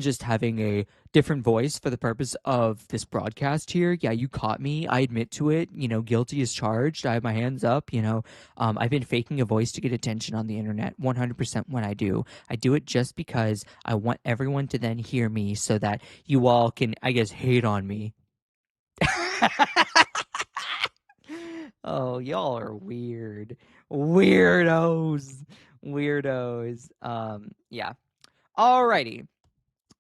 just having a different voice for the purpose of this broadcast here. Yeah, you caught me. I admit to it. You know, guilty as charged. I have my hands up. You know, I've been faking a voice to get attention on the internet 100% when I do. I do it just because I want everyone to then hear me so that you all can, I guess, hate on me. Oh, y'all are weird. Weirdos. Yeah. Alrighty.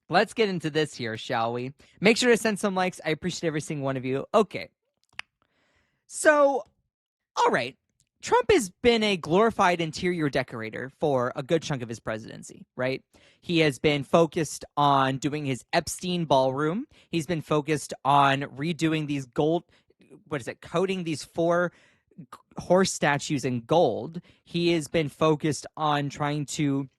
Let's get into this here, shall we? Make sure to send some likes. I appreciate every single one of you. Okay. So, all right. Trump has been a glorified interior decorator for a good chunk of his presidency, right? He has been focused on doing his Epstein ballroom. He's been focused on redoing these coating these 4 horse statues in gold. He has been focused on trying to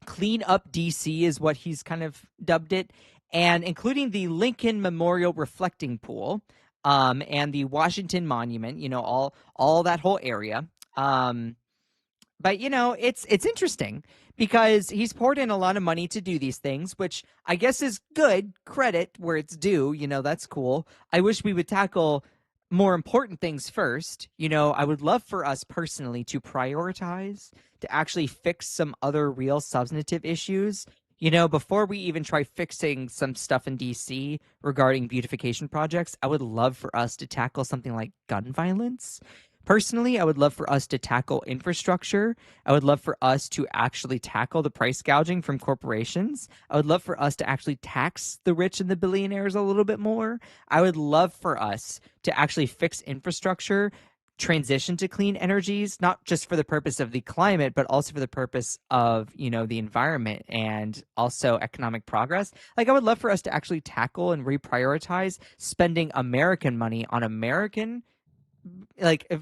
clean up DC, is what he's kind of dubbed it, and including the Lincoln Memorial Reflecting Pool, and the Washington Monument, you know, all that whole area. But you know, it's interesting because he's poured in a lot of money to do these things, which I guess is good credit where it's due. You know, that's cool. I wish we would tackle more important things first. You know, I would love for us personally to prioritize, to actually fix some other real substantive issues, you know, before we even try fixing some stuff in DC regarding beautification projects. I would love for us to tackle something like gun violence. Personally, I would love for us to tackle infrastructure. I would love for us to actually tackle the price gouging from corporations. I would love for us to actually tax the rich and the billionaires a little bit more. I would love for us to actually fix infrastructure, transition to clean energies, not just for the purpose of the climate, but also for the purpose of, you know, the environment and also economic progress. Like, I would love for us to actually tackle and reprioritize spending American money on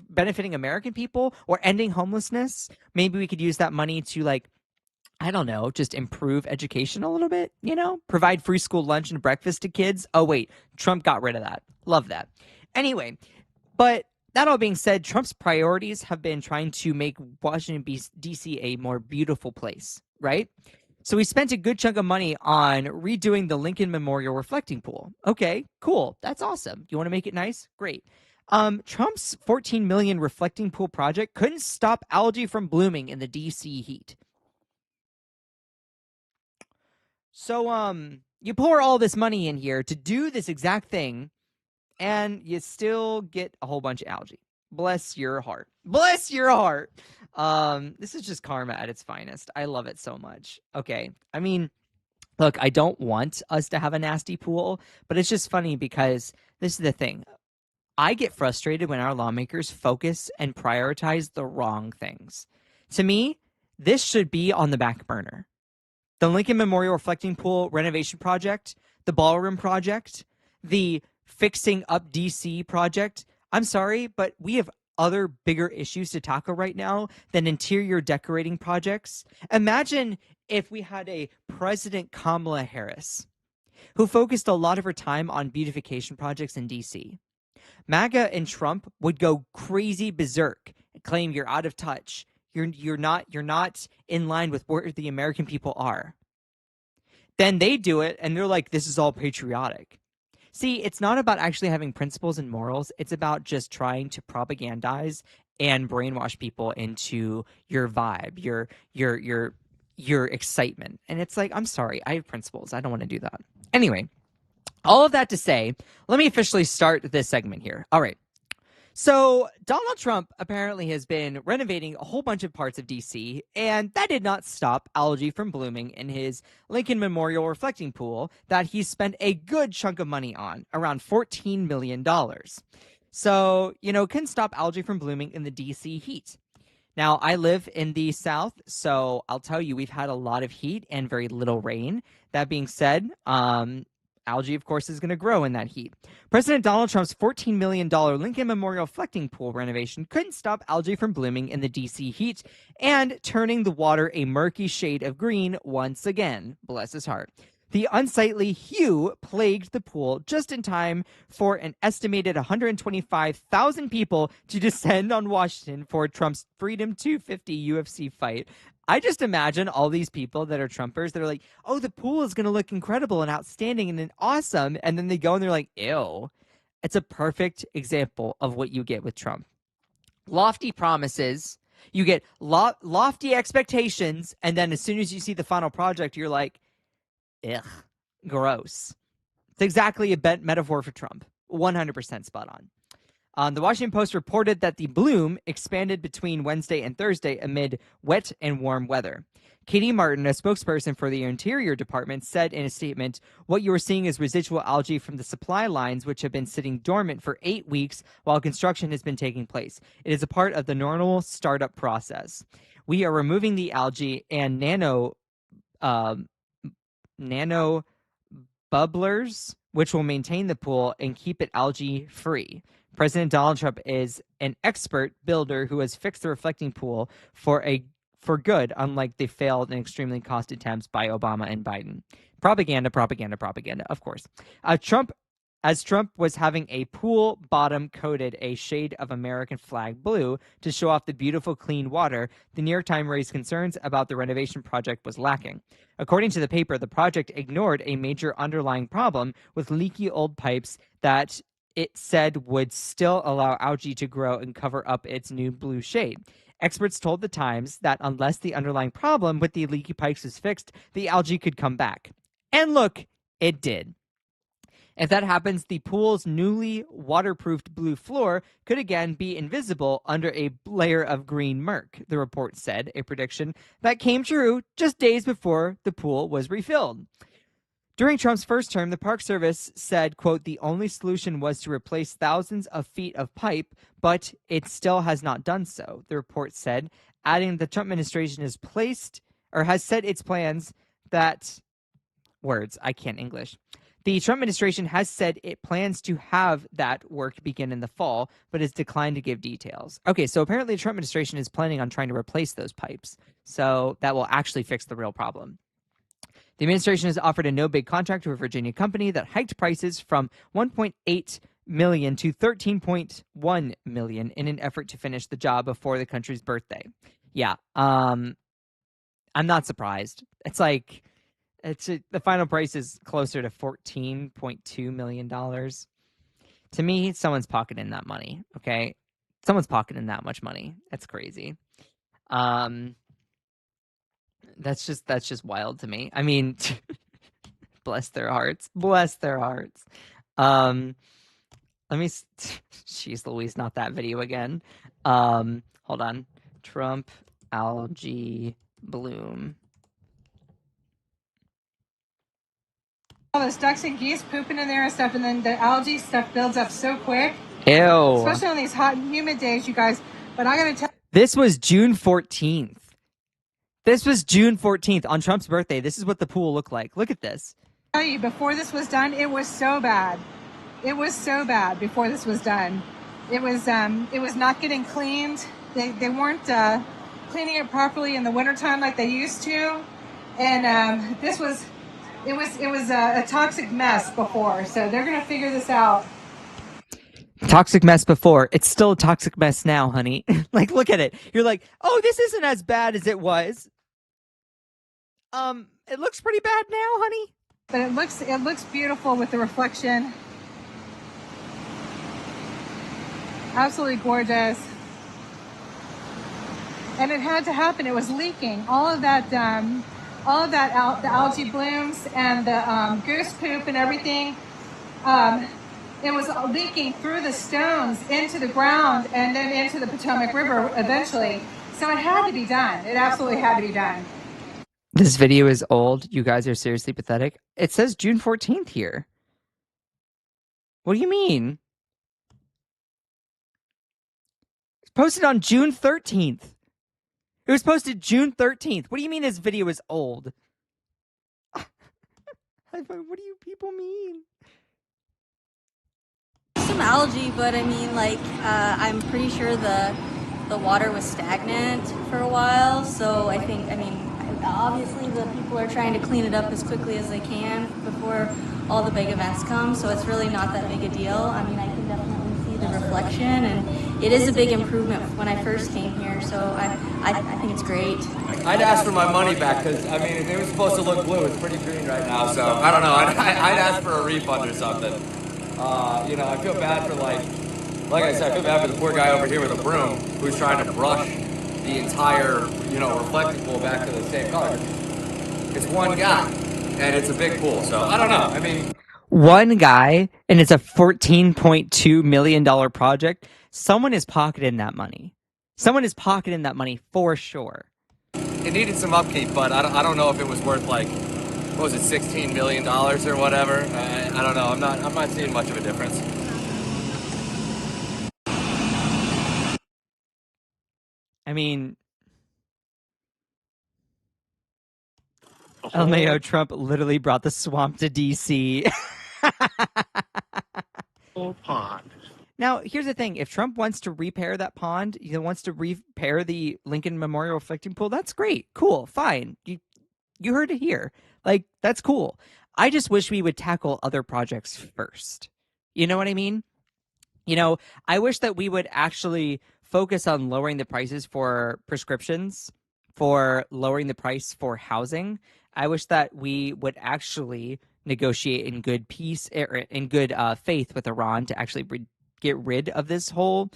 benefiting American people or ending homelessness. Maybe we could use that money to, like, I don't know, just improve education a little bit, you know, provide free school lunch and breakfast to kids. Oh, wait, Trump got rid of that. Love that. Anyway, but that all being said, Trump's priorities have been trying to make Washington, D.C. a more beautiful place, right? So we spent a good chunk of money on redoing the Lincoln Memorial Reflecting Pool. Okay, cool. That's awesome. You want to make it nice? Great. Trump's $14 million reflecting pool project couldn't stop algae from blooming in the DC heat. So, you pour all this money in here to do this exact thing, and you still get a whole bunch of algae. Bless your heart. Bless your heart. This is just karma at its finest. I love it so much. Okay. I mean, look, I don't want us to have a nasty pool, but it's just funny because this is the thing. I get frustrated when our lawmakers focus and prioritize the wrong things. To me, this should be on the back burner. The Lincoln Memorial Reflecting Pool renovation project, the ballroom project, the fixing up DC project. I'm sorry, but we have other bigger issues to tackle right now than interior decorating projects. Imagine if we had a President Kamala Harris who focused a lot of her time on beautification projects in DC. MAGA and Trump would go crazy berserk, claim you're out of touch. You're not in line with where the American people are. Then they do it and they're like, this is all patriotic. See, it's not about actually having principles and morals. It's about just trying to propagandize and brainwash people into your vibe, your excitement. And it's like, I'm sorry, I have principles. I don't want to do that. Anyway, all of that to say, let me officially start this segment here. All right. So Donald Trump apparently has been renovating a whole bunch of parts of DC, and that did not stop algae from blooming in his Lincoln Memorial Reflecting Pool that he spent a good chunk of money on, around $14 million. So, couldn't stop algae from blooming in the DC heat. Now, I live in the South, so I'll tell you, we've had a lot of heat and very little rain. That being said, algae, of course, is going to grow in that heat. President Donald Trump's $14 million Lincoln Memorial Reflecting Pool renovation couldn't stop algae from blooming in the DC heat and turning the water a murky shade of green once again. Bless his heart. The unsightly hue plagued the pool just in time for an estimated 125,000 people to descend on Washington for Trump's Freedom 250 UFC fight. I just imagine all these people that are Trumpers that are like, oh, the pool is going to look incredible and outstanding and awesome. And then they go and they're like, ew. It's a perfect example of what you get with Trump. Lofty promises. You get lofty expectations. And then as soon as you see the final project, you're like, ugh, gross. It's exactly a metaphor for Trump. 100% spot on. The Washington Post reported that the bloom expanded between Wednesday and Thursday amid wet and warm weather. Katie Martin, a spokesperson for the Interior Department, said in a statement, "What you are seeing is residual algae from the supply lines, which have been sitting dormant for 8 weeks while construction has been taking place. It is a part of the normal startup process. We are removing the algae and nano bubblers, which will maintain the pool and keep it algae-free." President Donald Trump is an expert builder who has fixed the reflecting pool for good, unlike the failed and extremely costly attempts by Obama and Biden. Propaganda, of course. Trump was having a pool bottom coated a shade of American flag blue to show off the beautiful clean water, the New York Times raised concerns about the renovation project was lacking. According to the paper, the project ignored a major underlying problem with leaky old pipes that it said would still allow algae to grow and cover up its new blue shade. Experts told the Times that unless the underlying problem with the leaky pipes is fixed, the algae could come back. And look, it did. If that happens, the pool's newly waterproofed blue floor could again be invisible under a layer of green murk, the report said, a prediction that came true just days before the pool was refilled. During Trump's first term, the Park Service said, quote, "The only solution was to replace thousands of feet of pipe, but it still has not done so," the report said, adding the Trump administration has set its plans that words, I can't English. The Trump administration has said it plans to have that work begin in the fall, but has declined to give details. Okay, so apparently the Trump administration is planning on trying to replace those pipes. So that will actually fix the real problem. The administration has offered a no-bid contract to a Virginia company that hiked prices from $1.8 million to $13.1 million in an effort to finish the job before the country's birthday. Yeah, I'm not surprised. It's like the final price is closer to $14.2 million. To me, someone's pocketing that money. Okay, someone's pocketing that much money. That's crazy. That's just wild to me. I mean, bless their hearts. Bless their hearts. Let me. Jeez Louise, not that video again. Hold on. Trump algae bloom. All those ducks and geese pooping in there and stuff, and then the algae stuff builds up so quick. Ew. Especially on these hot and humid days, you guys. But I gotta tell This was June 14th. This was June 14th on Trump's birthday. This is what the pool looked like. Look at this. you, before this was done, it was so bad. It was so bad before this was done. It was not getting cleaned. They weren't cleaning it properly in the wintertime like they used to. And it was a toxic mess before. So they're gonna figure this out. Toxic mess before. It's still a toxic mess now, honey. Like, look at it. You're like, oh, this isn't as bad as it was. It looks pretty bad now, honey. But it looks beautiful with the reflection. Absolutely gorgeous. And it had to happen. It was leaking. All of that, the algae blooms and the goose poop and everything. It was leaking through the stones into the ground and then into the Potomac River eventually. So it had to be done. It absolutely had to be done. This video is old. You guys are seriously pathetic. It says June 14th here. What do you mean? It's posted on June 13th. It was posted June 13th. What do you mean this video is old? What do you people mean? Some algae, but I mean, like, I'm pretty sure the water was stagnant for a while, so I mean, obviously the people are trying to clean it up as quickly as they can before all the big events come, so it's really not that big a deal. I mean, I can definitely see the reflection, and it is a big improvement when I first came here, so I think it's great. I'd ask for my money back, because, I mean, it was supposed to look blue. It's pretty green right now, so I don't know. I'd ask for a refund or something. You know, I feel bad for, like I said, I feel bad for the poor guy over here with a broom who's trying to brush the entire, you know, reflecting pool back to the same color. It's one guy, and it's a big pool, so I don't know. I mean, one guy, and it's a $14.2 million project. Someone is pocketing that money. Someone is pocketing that money for sure. it needed some upkeep, but I don't know if it was worth, like, what was it, $16 million or whatever. I don't know. I'm not seeing much of a difference. I mean, LMAO, Trump literally brought the swamp to DC. Pond. Now, here's the thing. If Trump wants to repair that pond, wants to repair the Lincoln Memorial Reflecting Pool, that's great. Cool. Fine. You heard it here. Like, that's cool. I just wish we would tackle other projects first. You know what I mean? I wish that we would actually focus on lowering the prices for prescriptions, for lowering the price for housing. I wish that we would actually negotiate in good peace, in good faith with Iran to actually get rid of this whole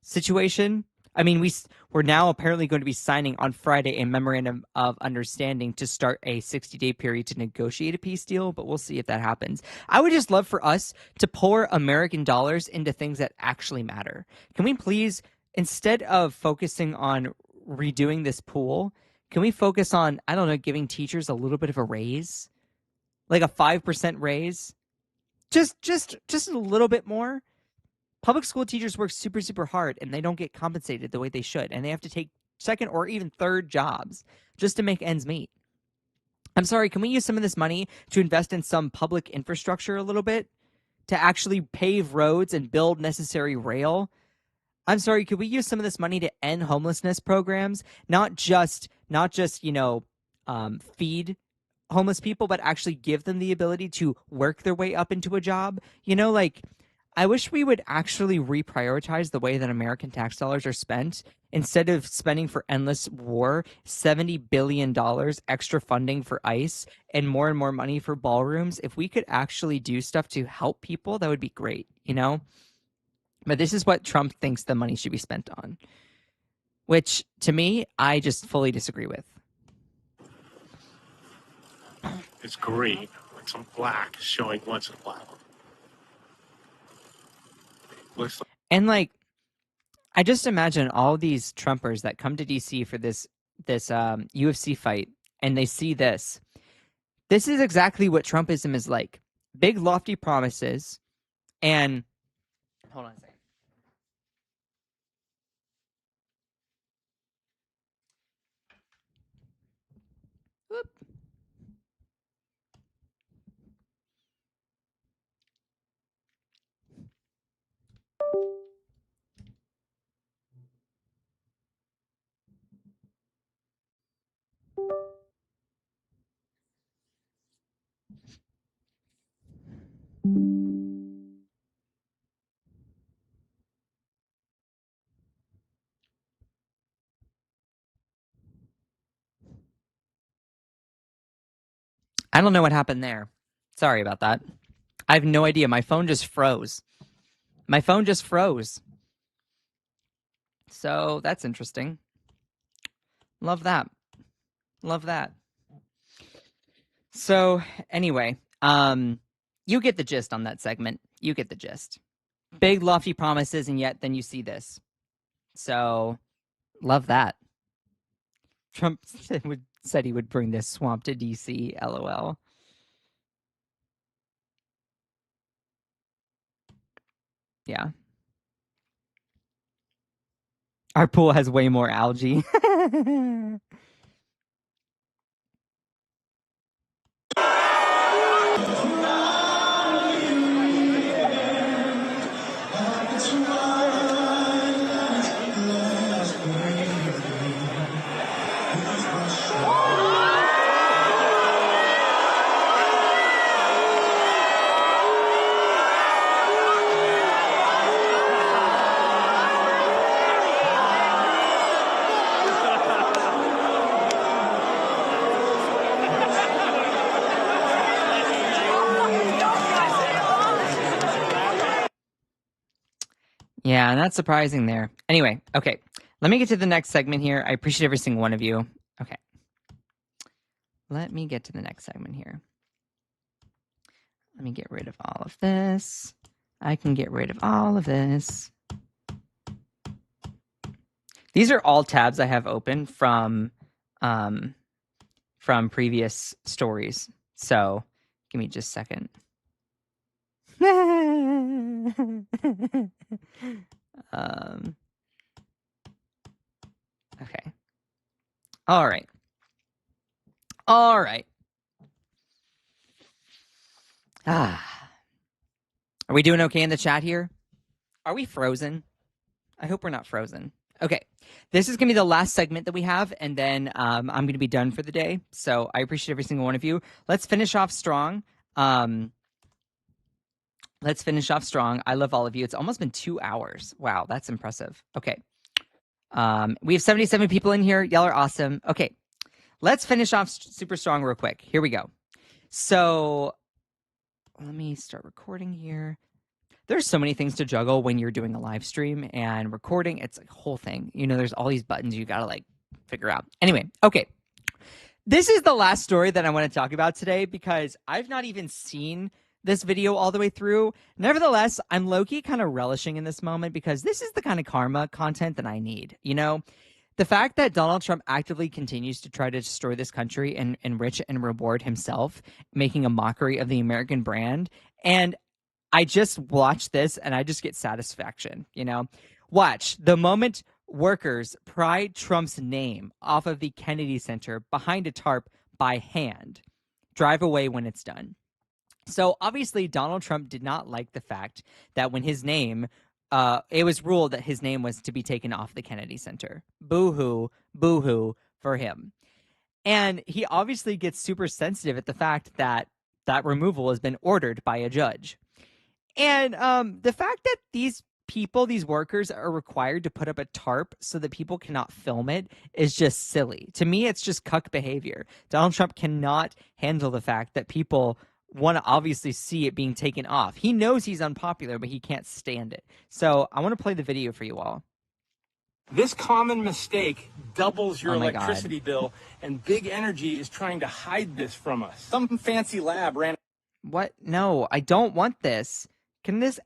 situation. I mean, we're now apparently going to be signing on Friday a memorandum of understanding to start a 60-day period to negotiate a peace deal, but we'll see if that happens. I would just love for us to pour American dollars into things that actually matter. Can we please, instead of focusing on redoing this pool, can we focus on, I don't know, giving teachers a little bit of a raise? Like a 5% raise? Just a little bit more? Public school teachers work super, super hard, and they don't get compensated the way they should, and they have to take second or even third jobs just to make ends meet. I'm sorry, can we use some of this money to invest in some public infrastructure a little bit? To actually pave roads and build necessary rail? I'm sorry, could we use some of this money to end homelessness programs? Not just feed homeless people, but actually give them the ability to work their way up into a job? I wish we would actually reprioritize the way that American tax dollars are spent. Instead of spending for endless war, $70 billion extra funding for ICE and more money for ballrooms. If we could actually do stuff to help people, that would be great, But this is what Trump thinks the money should be spent on, which, to me, I just fully disagree with. It's green with some black showing what's in black. And I just imagine all these Trumpers that come to DC for this UFC fight, and they see this. This is exactly what Trumpism is like: big, lofty promises, and hold on a second. I don't know what happened there. Sorry about that. I have no idea. My phone just froze. My phone just froze. So that's interesting. Love that. Love that. So anyway, you get the gist on that segment. You get the gist. Big lofty promises, and yet then you see this. So love that. Trump said he would bring this swamp to DC, LOL. Yeah. Our pool has way more algae. Yeah, not surprising there. Anyway, okay. Let me get to the next segment here. I appreciate every single one of you. Okay. Let me get to the next segment here. Let me get rid of all of this. I can get rid of all of this. These are all tabs I have open from previous stories. So give me just a second. Okay. All right. All right. Are we doing okay in the chat here? Are we frozen? I hope we're not frozen. Okay. This is going to be the last segment that we have, and then I'm going to be done for the day. So I appreciate every single one of you. Let's finish off strong. Let's finish off strong. I love all of you. It's almost been 2 hours. Wow, that's impressive. Okay. We have 77 people in here. Y'all are awesome. Okay. Let's finish off super strong real quick. Here we go. So let me start recording here. There's so many things to juggle when you're doing a live stream and recording. It's a whole thing. You know, there's all these buttons you got to like figure out. Anyway, okay. This is the last story that I want to talk about today because I've not even seen this video all the way through. Nevertheless, I'm low-key kind of relishing in this moment because this is the kind of karma content that I need. You know, the fact that Donald Trump actively continues to try to destroy this country and enrich and reward himself, making a mockery of the American brand. And I just watch this and I just get satisfaction, you know. Watch the moment workers pry Trump's name off of the Kennedy Center behind a tarp by hand. Drive away when it's done. So obviously Donald Trump did not like the fact that when his name, it was ruled that his name was to be taken off the Kennedy Center. Boo-hoo, boo-hoo for him. And he obviously gets super sensitive at the fact that that removal has been ordered by a judge. And the fact that these people, these workers, are required to put up a tarp so that people cannot film it is just silly. To me, it's just cuck behavior. Donald Trump cannot handle the fact that people want to obviously see it being taken off. He knows he's unpopular, but he can't stand it. So I want to play the video for you all. This common mistake doubles your electricity bill, and Big Energy is trying to hide this from us. Some fancy lab ran... What? No, I don't want this. Can this...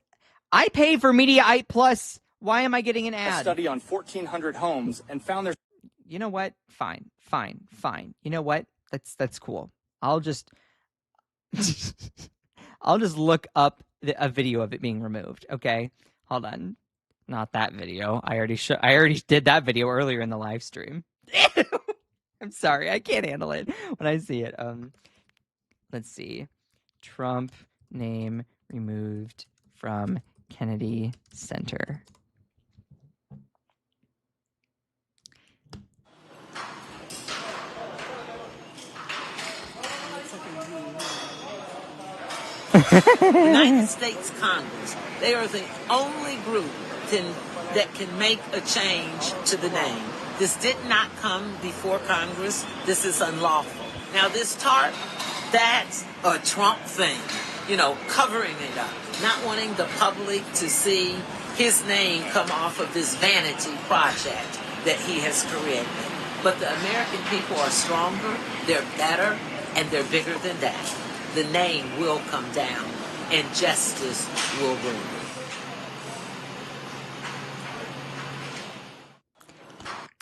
I pay for Mediaite Plus. Why am I getting an ad? A study on 1,400 homes and found there's... You know what? Fine. You know what? That's cool. I'll just look up a video of it being removed. Okay, hold on. Not that video. I already did that video earlier in the live stream. I'm sorry, I can't handle it when I see it. Let's see. Trump name removed from Kennedy Center. United States Congress, they are the only group that can make a change to the name. This did not come before Congress. This is unlawful. Now, this tarp That's a Trump thing, you know, covering it up, not wanting the public to see his name come off of this vanity project that he has created. But the American people are stronger, they're better, and they're bigger than that. The name will come down, and justice will rule.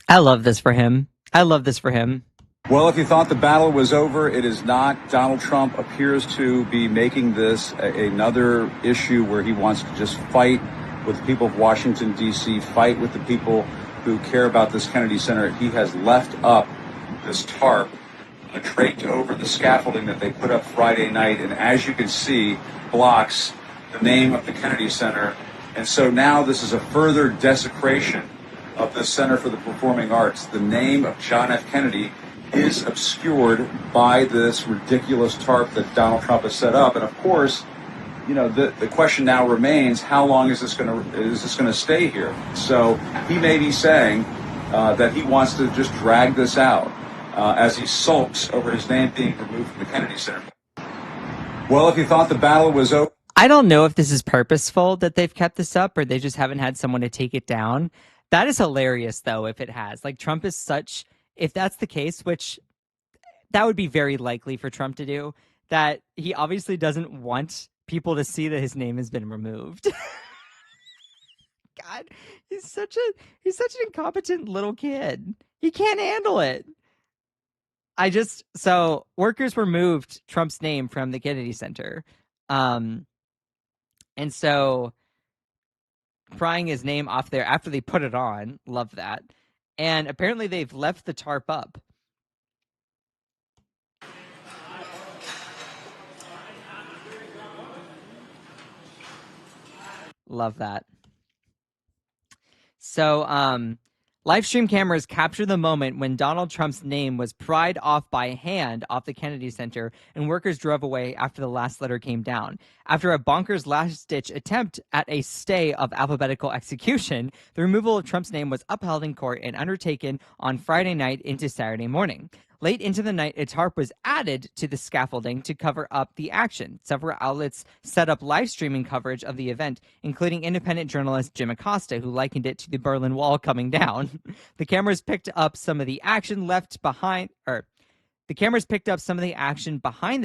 I love this for him. I love this for him. Well, if you thought the battle was over, it is not. Donald Trump appears to be making this another issue where he wants to just fight with the people of Washington, D.C., fight with the people who care about this Kennedy Center. He has left up this tarp draped over the scaffolding that they put up Friday night, and as you can see, blocks the name of the Kennedy Center. And so now this is a further desecration of the Center for the Performing Arts. The name of John F. Kennedy is obscured by this ridiculous tarp that Donald Trump has set up. And of course, you know, the question now remains, how long is this going to stay here? So he may be saying that he wants to just drag this out as he sulks over his name being removed from the Kennedy Center. Well, if you thought the battle was over. I don't know if this is purposeful that they've kept this up or they just haven't had someone to take it down. That is hilarious, though, if it has. Like, Trump is such, if that's the case, which that would be very likely for Trump to do, that he obviously doesn't want people to see that his name has been removed. God, he's such an incompetent little kid. He can't handle it. So workers removed Trump's name from the Kennedy Center. And so prying his name off there after they put it on, love that. And apparently they've left the tarp up. Love that. So, live stream cameras capture the moment when Donald Trump's name was pried off by hand off the Kennedy Center, and workers drove away after the last letter came down. After a bonkers last-ditch attempt at a stay of alphabetical execution, the removal of Trump's name was upheld in court and undertaken on Friday night into Saturday morning. Late into the night, a tarp was added to the scaffolding to cover up the action. Several outlets set up live streaming coverage of the event, including independent journalist Jim Acosta, who likened it to the Berlin Wall coming down. The cameras picked up some of the action behind the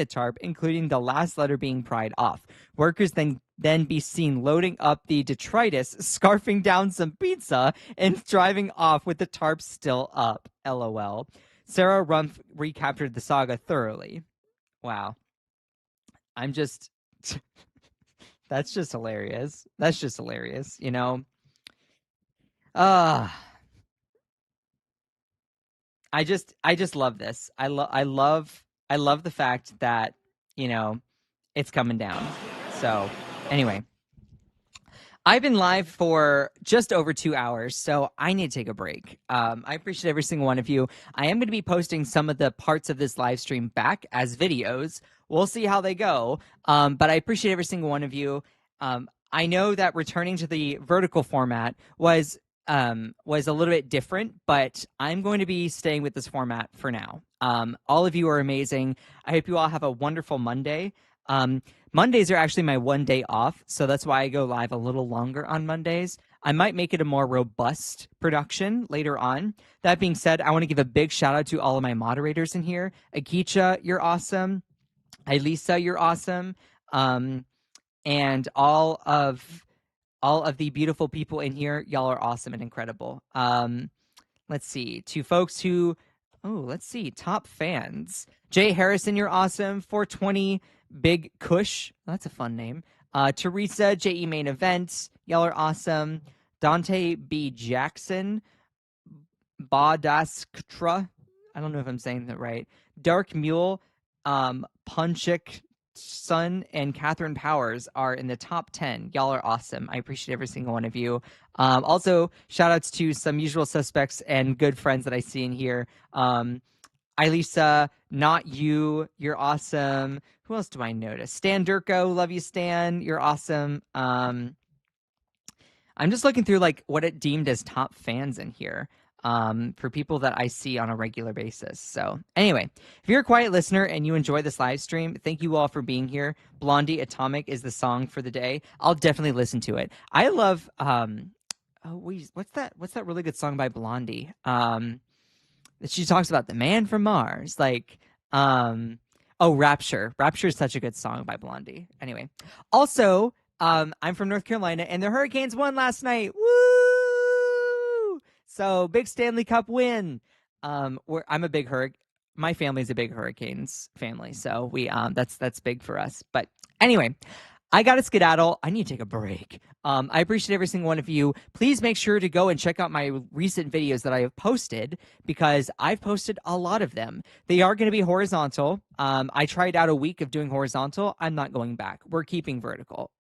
tarp, including the last letter being pried off. Workers then be seen loading up the detritus, scarfing down some pizza, and driving off with the tarp still up. LOL. Sarah Rumpf recaptured the saga thoroughly. Wow. That's just hilarious. That's just hilarious, you know? I just love this. I love the fact that, you know, it's coming down. So anyway, I've been live for just over 2 hours, so I need to take a break. I appreciate every single one of you. I am going to be posting some of the parts of this live stream back as videos. We'll see how they go, but I appreciate every single one of you. I know that returning to the vertical format was a little bit different, but I'm going to be staying with this format for now. All of you are amazing. I hope you all have a wonderful Monday. Mondays are actually my one day off, so that's why I go live a little longer on Mondays. I might make it a more robust production later on. That being said, I want to give a big shout out to all of my moderators in here. Akicha, you're awesome. Elisa, you're awesome. And all of the beautiful people in here, y'all are awesome and incredible. Let's see. To folks who, top fans. Jay Harrison, you're awesome. 420 Big Kush, that's a fun name. Teresa, JE Main Events, y'all are awesome. Dante B. Jackson, Badasktra, I don't know if I'm saying that right. Dark Mule, Punchik Sun, and Catherine Powers are in the top 10. Y'all are awesome. I appreciate every single one of you. Also, shout outs to some usual suspects and good friends that I see in here. Elisa, Not You, you're awesome. Who else do I notice? Stan Durko, love you, Stan. You're awesome. I'm just looking through like what it deemed as top fans in here. for people that I see on a regular basis. So anyway, if you're a quiet listener and you enjoy this live stream, thank you all for being here. Blondie Atomic is the song for the day. I'll definitely listen to it. I love what's that really good song by Blondie? She talks about the man from Mars. Rapture. Rapture is such a good song by Blondie. Anyway, also, I'm from North Carolina, and the Hurricanes won last night. Woo! So big Stanley Cup win. My family's a big Hurricanes family, so we that's big for us. But anyway, I got to skedaddle. I need to take a break. I appreciate every single one of you. Please make sure to go and check out my recent videos that I have posted, because I've posted a lot of them. They are going to be horizontal. I tried out a week of doing horizontal. I'm not going back. We're keeping vertical.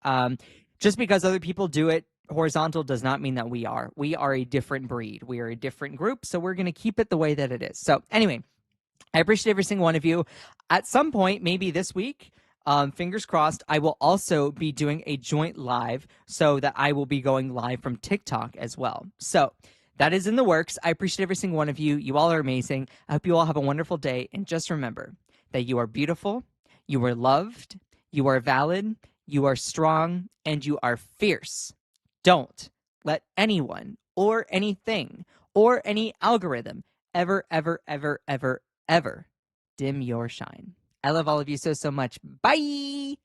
Just because other people do it horizontal does not mean that we are. We are a different breed. We are a different group, so we're going to keep it the way that it is. So anyway, I appreciate every single one of you. At some point, maybe this week, fingers crossed, I will also be doing a joint live, so that I will be going live from TikTok as well. So that is in the works. I appreciate every single one of you. You all are amazing. I hope you all have a wonderful day. And just remember that you are beautiful, you are loved, you are valid, you are strong, and you are fierce. Don't let anyone or anything or any algorithm ever, ever, ever, ever, ever dim your shine. I love all of you so much. Bye.